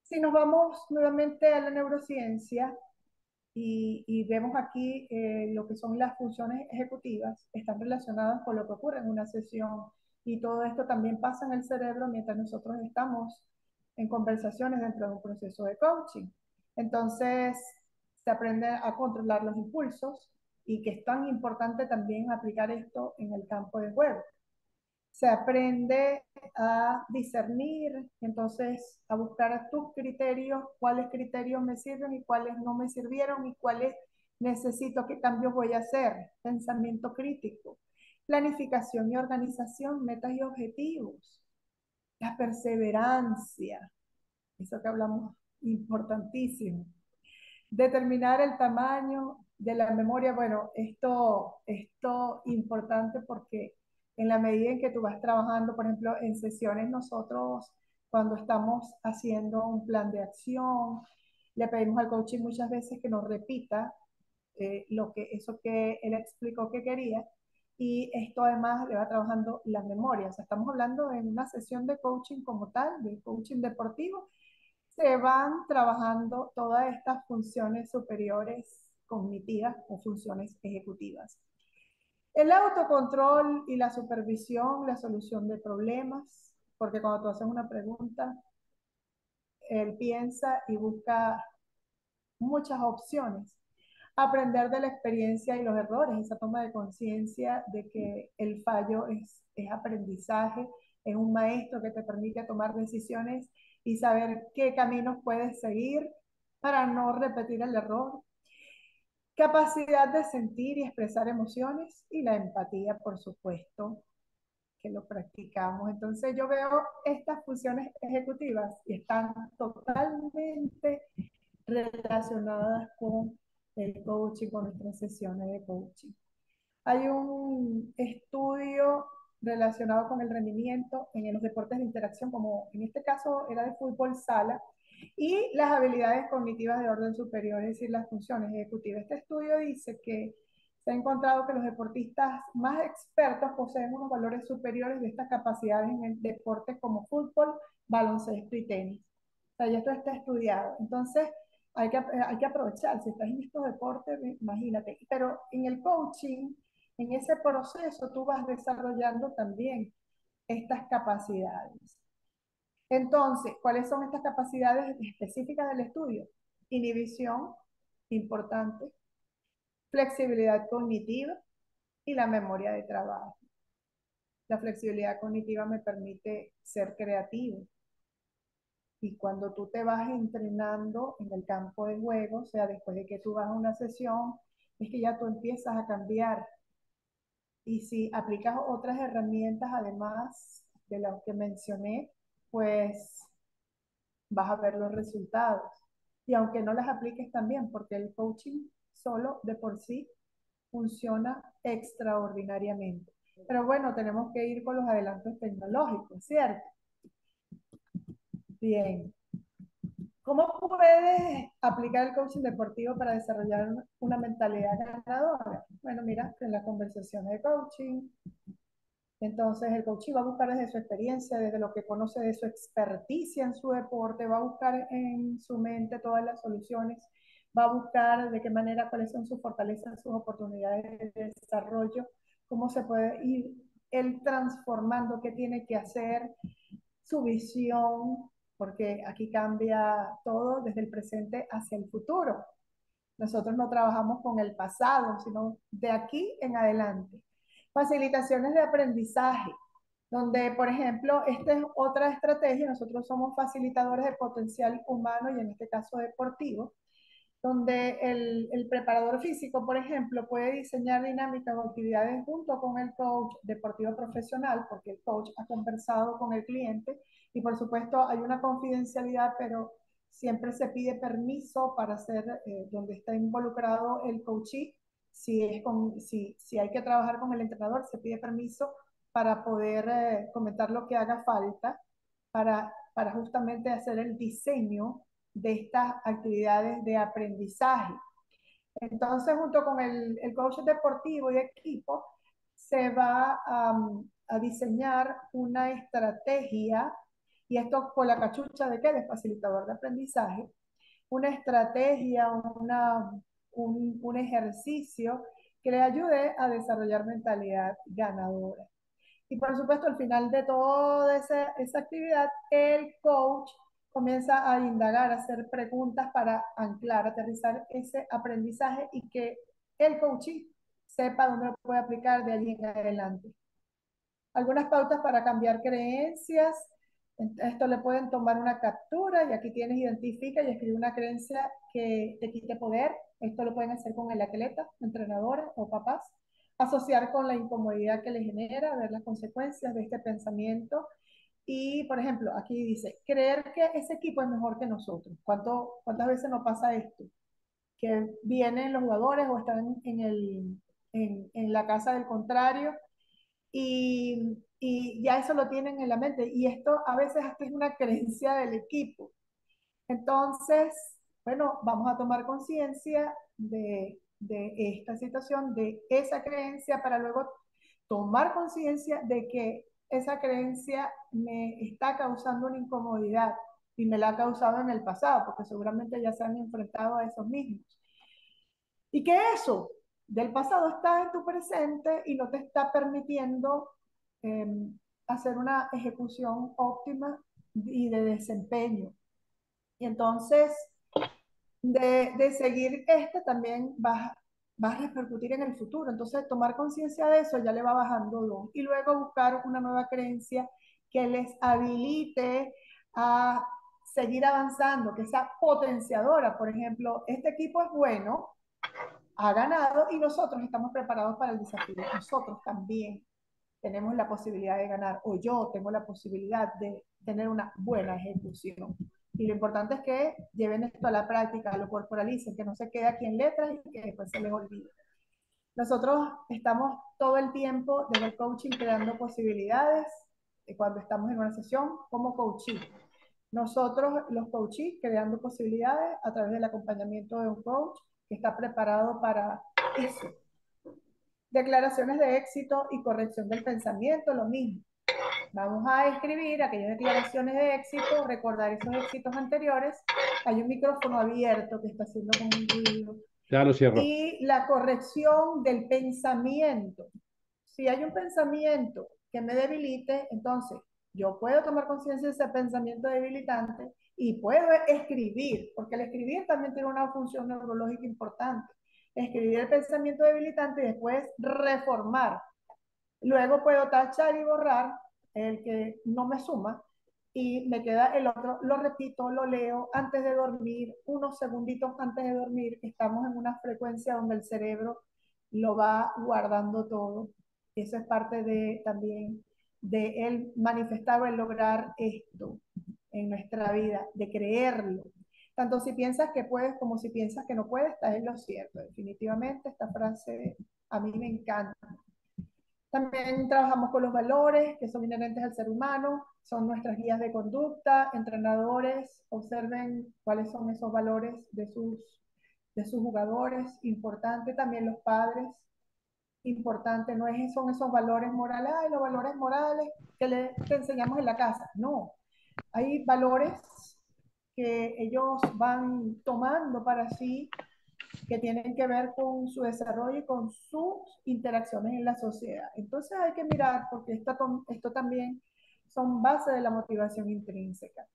Speaker 2: Si nos vamos nuevamente a la neurociencia y vemos aquí lo que son las funciones ejecutivas, están relacionadas con lo que ocurre en una sesión y todo esto también pasa en el cerebro mientras nosotros estamos en conversaciones dentro de un proceso de coaching. Entonces, se aprende a controlar los impulsos y que es tan importante también aplicar esto en el campo de juego. Se aprende a discernir, entonces a buscar tus criterios, cuáles criterios me sirven y cuáles no me sirvieron y cuáles necesito, qué cambios voy a hacer, pensamiento crítico. planificación y organización, metas y objetivos, la perseverancia, eso que hablamos, importantísimo. Determinar el tamaño de la memoria, bueno, esto importante porque en la medida en que tú vas trabajando, por ejemplo, en sesiones nosotros, cuando estamos haciendo un plan de acción, le pedimos al coaching muchas veces que nos repita eso que él explicó que quería, y esto además le va trabajando la memoria. O sea, estamos hablando en una sesión de coaching como tal, de coaching deportivo, se van trabajando todas estas funciones superiores cognitivas o funciones ejecutivas. El autocontrol y la supervisión, la solución de problemas, porque cuando tú haces una pregunta, él piensa y busca muchas opciones. Aprender de la experiencia y los errores, esa toma de conciencia de que el fallo es aprendizaje, es un maestro que te permite tomar decisiones y saber qué caminos puedes seguir para no repetir el error. Capacidad de sentir y expresar emociones y la empatía, por supuesto, que lo practicamos. Entonces yo veo estas funciones ejecutivas y están totalmente relacionadas con el coaching, con nuestras sesiones de coaching. Hay un estudio relacionado con el rendimiento en los deportes de interacción, como en este caso era de fútbol sala, y las habilidades cognitivas de orden superior, es decir, las funciones ejecutivas. Este estudio dice que se ha encontrado que los deportistas más expertos poseen unos valores superiores de estas capacidades en el deporte como fútbol, baloncesto y tenis. O sea, ya esto está estudiado. Entonces, hay que aprovechar. Si estás en estos deportes, imagínate. Pero en el coaching, en ese proceso, tú vas desarrollando también estas capacidades. Entonces, ¿cuáles son estas capacidades específicas del estudio? Inhibición, importante, flexibilidad cognitiva y la memoria de trabajo. La flexibilidad cognitiva me permite ser creativo. Y cuando tú te vas entrenando en el campo de juego, o sea, después de que tú vas a una sesión, es que ya tú empiezas a cambiar. Y si aplicas otras herramientas, además de las que mencioné, pues vas a ver los resultados. Y aunque no las apliques también, porque el coaching solo de por sí funciona extraordinariamente. Pero bueno, tenemos que ir con los adelantos tecnológicos, ¿cierto? Bien. ¿Cómo puedes aplicar el coaching deportivo para desarrollar una mentalidad ganadora? Bueno, mira, en las conversaciones de coaching, entonces el coach va a buscar desde su experiencia, desde lo que conoce de su experticia en su deporte, va a buscar en su mente todas las soluciones, va a buscar de qué manera, cuáles son sus fortalezas, sus oportunidades de desarrollo, cómo se puede ir él transformando, qué tiene que hacer, su visión, porque aquí cambia todo desde el presente hacia el futuro. Nosotros no trabajamos con el pasado, sino de aquí en adelante. Facilitaciones de aprendizaje, donde, por ejemplo, esta es otra estrategia. Nosotros somos facilitadores de potencial humano y en este caso deportivo, donde el preparador físico, por ejemplo, puede diseñar dinámicas o actividades junto con el coach deportivo profesional, porque el coach ha conversado con el cliente y por supuesto hay una confidencialidad, pero siempre se pide permiso para hacer, donde está involucrado el coachee, si hay que trabajar con el entrenador, se pide permiso para poder comentar lo que haga falta para justamente hacer el diseño de estas actividades de aprendizaje. Entonces, junto con el coach deportivo y equipo, se va a diseñar una estrategia, y esto con la cachucha de que de facilitador de aprendizaje, una estrategia, un ejercicio que le ayude a desarrollar mentalidad ganadora. Y por supuesto, al final de toda esa actividad, el coach comienza a indagar, a hacer preguntas para anclar, aterrizar ese aprendizaje y que el coachee sepa dónde lo puede aplicar de allí en adelante. Algunas pautas para cambiar creencias. Esto le pueden tomar una captura y aquí tienes, identifica y escribe una creencia que te quite poder. Esto lo pueden hacer con el atleta, entrenadores o papás. asociar con la incomodidad que le genera, ver las consecuencias de este pensamiento. Y, por ejemplo, aquí dice, creer que ese equipo es mejor que nosotros. ¿Cuántas veces nos pasa esto? Que vienen los jugadores o están en la casa del contrario y ya eso lo tienen en la mente. Y esto a veces hasta es una creencia del equipo. Entonces, bueno, vamos a tomar conciencia de esta situación, de esa creencia, para luego tomar conciencia de que esa creencia me está causando una incomodidad y me la ha causado en el pasado, porque seguramente ya se han enfrentado a esos mismos. Y que eso del pasado está en tu presente y no te está permitiendo eh, hacer una ejecución óptima y de desempeño. Y entonces, de seguir esto también va a repercutir en el futuro. Entonces, tomar conciencia de eso ya le va bajando dos. Y luego buscar una nueva creencia que les habilite a seguir avanzando, que sea potenciadora. Por ejemplo, este equipo es bueno, ha ganado y nosotros estamos preparados para el desafío. Nosotros también tenemos la posibilidad de ganar, o yo tengo la posibilidad de tener una buena ejecución. Y lo importante es que lleven esto a la práctica, lo corporalicen, que no se quede aquí en letras y que después se les olvide. Nosotros estamos todo el tiempo desde el coaching creando posibilidades cuando estamos en una sesión como coaching. Nosotros, los coaches, creando posibilidades a través del acompañamiento de un coach que está preparado para eso. Declaraciones de éxito y corrección del pensamiento, lo mismo. Vamos a escribir aquellas declaraciones de éxito, recordar esos éxitos anteriores. Hay un micrófono abierto que está haciendo como un ruido.
Speaker 1: Ya lo cierro.
Speaker 2: Y la corrección del pensamiento. Si hay un pensamiento que me debilite, entonces yo puedo tomar conciencia de ese pensamiento debilitante y puedo escribir, porque el escribir también tiene una función neurológica importante. Escribir el pensamiento debilitante y después reformar. Luego puedo tachar y borrar el que no me suma y me queda el otro, lo repito, lo leo antes de dormir, unos segunditos antes de dormir. Estamos en una frecuencia donde el cerebro lo va guardando todo. Eso es parte de también de el manifestar o el lograr esto en nuestra vida, de creerlo. Tanto si piensas que puedes como si piensas que no puedes, estás en lo cierto. Definitivamente esta frase a mí me encanta. También trabajamos con los valores que son inherentes al ser humano, son nuestras guías de conducta, entrenadores, observen cuáles son esos valores de sus jugadores, importante también los padres, importante, no es, son esos valores morales, ay, los valores morales que enseñamos en la casa, no, hay valores que ellos van tomando para sí que tienen que ver con su desarrollo y con sus interacciones en la sociedad. Entonces hay que mirar, porque esto también son bases de la motivación intrínseca.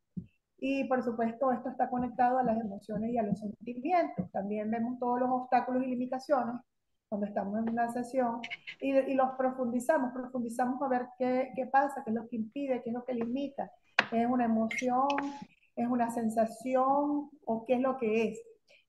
Speaker 2: Y por supuesto, esto está conectado a las emociones y a los sentimientos. También vemos todos los obstáculos y limitaciones cuando estamos en una sesión y los profundizamos a ver qué pasa, qué es lo que impide, qué es lo que limita. ¿Es una emoción? ¿Es una sensación? ¿O qué es lo que es?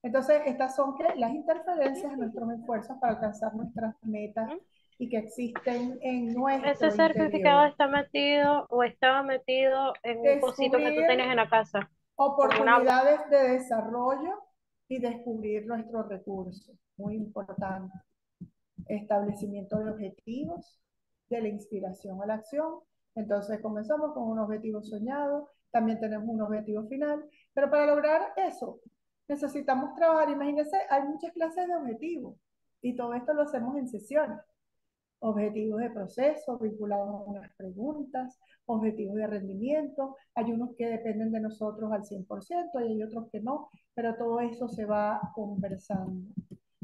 Speaker 2: Entonces, estas son las interferencias en nuestros esfuerzos para alcanzar nuestras metas y que existen en
Speaker 3: Ese
Speaker 2: nuestro
Speaker 3: certificado
Speaker 2: interior.
Speaker 3: está metido o estaba metido en un cosito que tú
Speaker 2: Descubrir
Speaker 3: tenías en la casa, como una bolsa.
Speaker 2: oportunidades de desarrollo y descubrir nuestros recursos. Muy importante. Establecimiento de objetivos, de la inspiración a la acción. Entonces comenzamos con un objetivo soñado, también tenemos un objetivo final, pero para lograr eso necesitamos trabajar. Imagínense, hay muchas clases de objetivos y todo esto lo hacemos en sesiones. Objetivos de proceso vinculados a unas preguntas, objetivos de rendimiento, hay unos que dependen de nosotros al 100% y hay otros que no, pero todo eso se va conversando,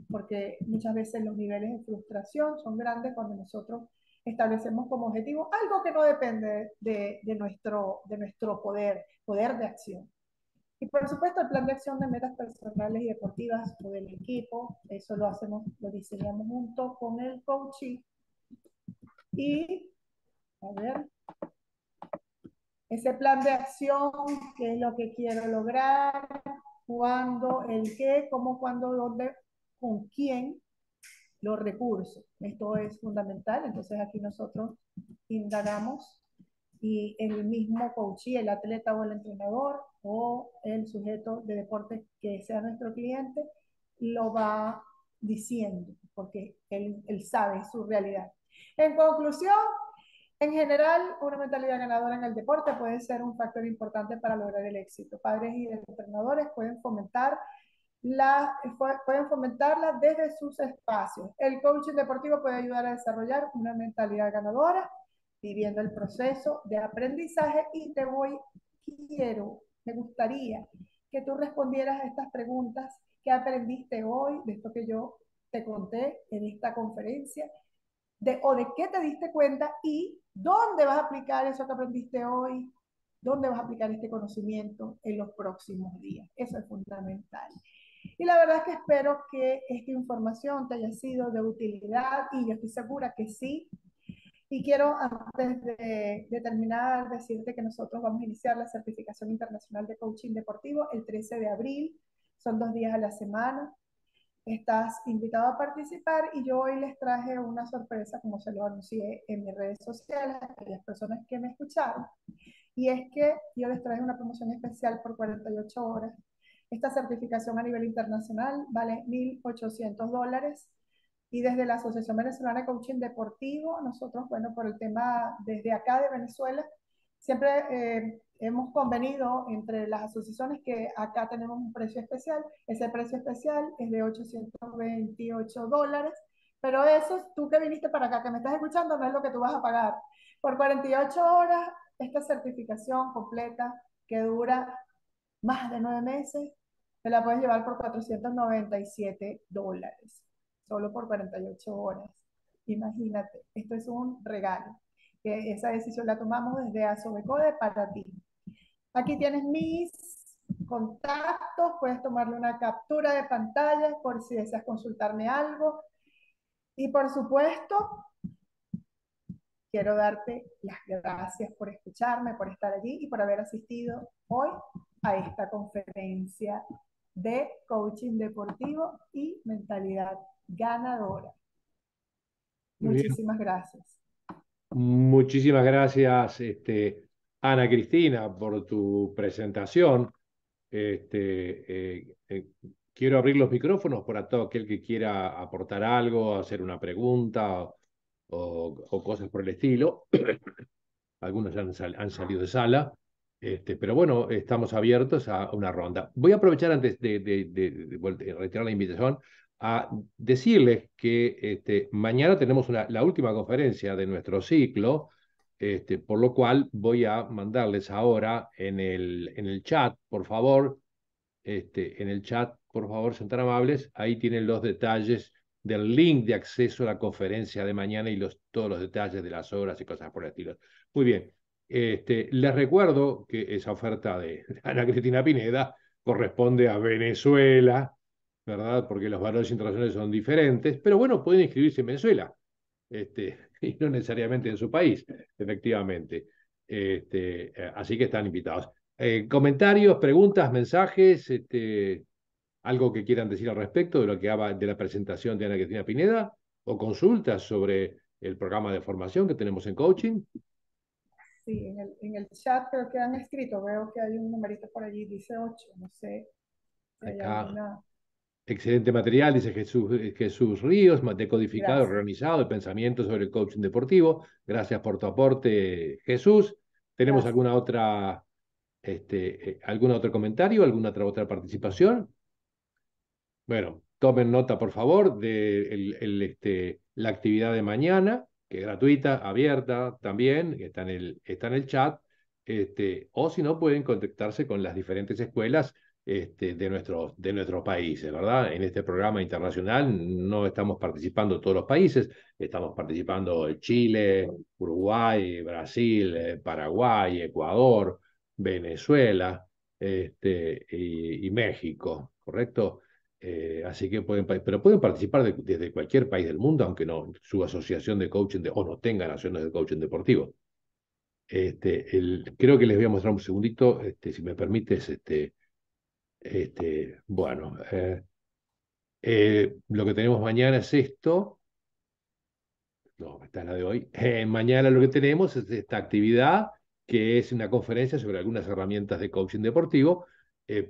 Speaker 2: porque muchas veces los niveles de frustración son grandes cuando nosotros establecemos como objetivo algo que no depende de nuestro poder de acción. Y por supuesto el plan de acción de metas personales y deportivas o del equipo, eso lo hacemos, lo diseñamos junto con el coaching. Y, a ver, ese plan de acción, qué es lo que quiero lograr, cuándo, el qué, cómo, cuándo, dónde, con quién. los recursos. Esto es fundamental, entonces aquí nosotros indagamos y el mismo coachee, el atleta o el entrenador o el sujeto de deporte que sea nuestro cliente, lo va diciendo, porque él sabe su realidad. En conclusión, en general, una mentalidad ganadora en el deporte puede ser un factor importante para lograr el éxito. Padres y entrenadores pueden fomentarla desde sus espacios. El coaching deportivo puede ayudar a desarrollar una mentalidad ganadora, viviendo el proceso de aprendizaje y me gustaría que tú respondieras a estas preguntas que aprendiste hoy, de esto que yo te conté en esta conferencia, o de qué te diste cuenta y dónde vas a aplicar eso que aprendiste hoy, dónde vas a aplicar este conocimiento en los próximos días. Eso es fundamental. Y la verdad es que espero que esta información te haya sido de utilidad y yo estoy segura que sí. Y quiero, antes de terminar, decirte que nosotros vamos a iniciar la certificación internacional de coaching deportivo el 13 de abril. Son 2 días a la semana. Estás invitado a participar y yo hoy les traje una sorpresa, como se lo anuncié en mis redes sociales a aquellas personas que me escucharon. Y es que yo les traje una promoción especial por 48 horas. Esta certificación a nivel internacional vale $1,800 y desde la Asociación Venezolana de Coaching Deportivo, nosotros, bueno, por el tema desde acá de Venezuela, siempre hemos convenido entre las asociaciones que acá tenemos un precio especial. Ese precio especial es de $828, pero eso, tú que viniste para acá, que me estás escuchando, no es lo que tú vas a pagar. Por 48 horas, esta certificación completa que dura más de 9 meses, te la puedes llevar por $497, solo por 48 horas. Imagínate, esto es un regalo. Que esa decisión la tomamos desde Asobecode para ti. Aquí tienes mis contactos, puedes tomarle una captura de pantalla por si deseas consultarme algo. Y por supuesto, quiero darte las gracias por escucharme, por estar allí y por haber asistido hoy a esta conferencia de coaching deportivo y mentalidad ganadora.
Speaker 1: Muy bien.
Speaker 2: Muchísimas gracias.
Speaker 1: Muchísimas gracias, Ana Cristina, por tu presentación. Quiero abrir los micrófonos para todo aquel que quiera aportar algo, hacer una pregunta o cosas por el estilo. Algunos ya han salido de sala, pero bueno, estamos abiertos a una ronda. Voy a aprovechar antes de retirar la invitación a decirles que mañana tenemos la última conferencia de nuestro ciclo, por lo cual voy a mandarles ahora en el chat, por favor, en el chat, por favor, sean tan amables, ahí tienen los detalles del link de acceso a la conferencia de mañana y todos los detalles de las horas y cosas por el estilo. Muy bien, les recuerdo que esa oferta de Ana Cristina Pineda corresponde a Venezuela, ¿verdad? Porque los valores internacionales son diferentes, pero bueno, pueden inscribirse en Venezuela, y no necesariamente en su país, efectivamente. Así que están invitados. Comentarios, preguntas, mensajes, algo que quieran decir al respecto de lo que habla de la presentación de Ana Cristina Pineda o consultas sobre el programa de formación que tenemos en coaching.
Speaker 2: Sí, en el chat creo que han escrito, veo que hay un numerito por allí, dice 8, no sé si hay
Speaker 1: Acá,
Speaker 2: alguna.
Speaker 1: excelente material, dice Jesús Ríos, decodificado,
Speaker 2: Gracias.
Speaker 1: organizado, el pensamiento sobre el coaching deportivo. Gracias por tu aporte, Jesús. ¿Tenemos
Speaker 2: Gracias.
Speaker 1: algún otro comentario, alguna otra participación? Bueno, tomen nota, por favor, de la actividad de mañana, que es gratuita, abierta también, que está en el chat, o si no, pueden contactarse con las diferentes escuelas de nuestros países, ¿verdad? En este programa internacional no estamos participando todos los países, estamos participando Chile, Uruguay, Brasil, Paraguay, Ecuador, Venezuela, y México, ¿correcto? Así que pero pueden participar desde cualquier país del mundo, aunque no su asociación de coaching o no tenga naciones de coaching deportivo. Creo que les voy a mostrar un segundito, si me permites, bueno, Lo que tenemos mañana es esto. No, esta es la de hoy. Mañana lo que tenemos es esta actividad, que es una conferencia sobre algunas herramientas de coaching deportivo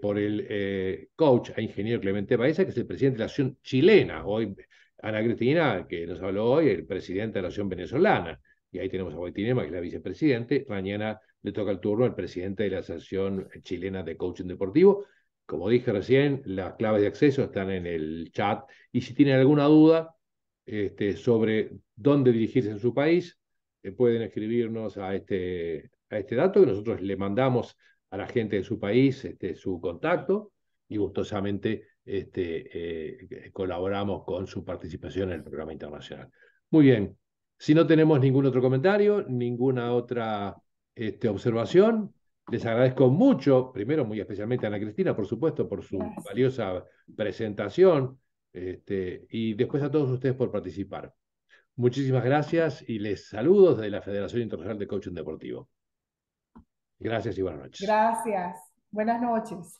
Speaker 1: por el coach e ingeniero Clemente Baeza, que es el presidente de la Asociación Chilena. Hoy, Ana Cristina, que nos habló hoy, el presidente de la Asociación Venezolana. Y ahí tenemos a Boitinema, que es la vicepresidente. Mañana le toca el turno al presidente de la Asociación Chilena de Coaching Deportivo. Como dije recién, las claves de acceso están en el chat. Y si tienen alguna duda sobre dónde dirigirse en su país, pueden escribirnos a este dato, que nosotros le mandamos a la gente de su país su contacto y gustosamente colaboramos con su participación en el programa internacional. Muy bien, si no tenemos ningún otro comentario, ninguna otra observación, les agradezco mucho, primero muy especialmente a Ana Cristina, por supuesto, por su
Speaker 2: Gracias.
Speaker 1: valiosa presentación, y después a todos ustedes por participar. Muchísimas gracias y les saludo desde la Federación Internacional de Coaching Deportivo. Gracias y buenas noches.
Speaker 2: Gracias. Buenas noches.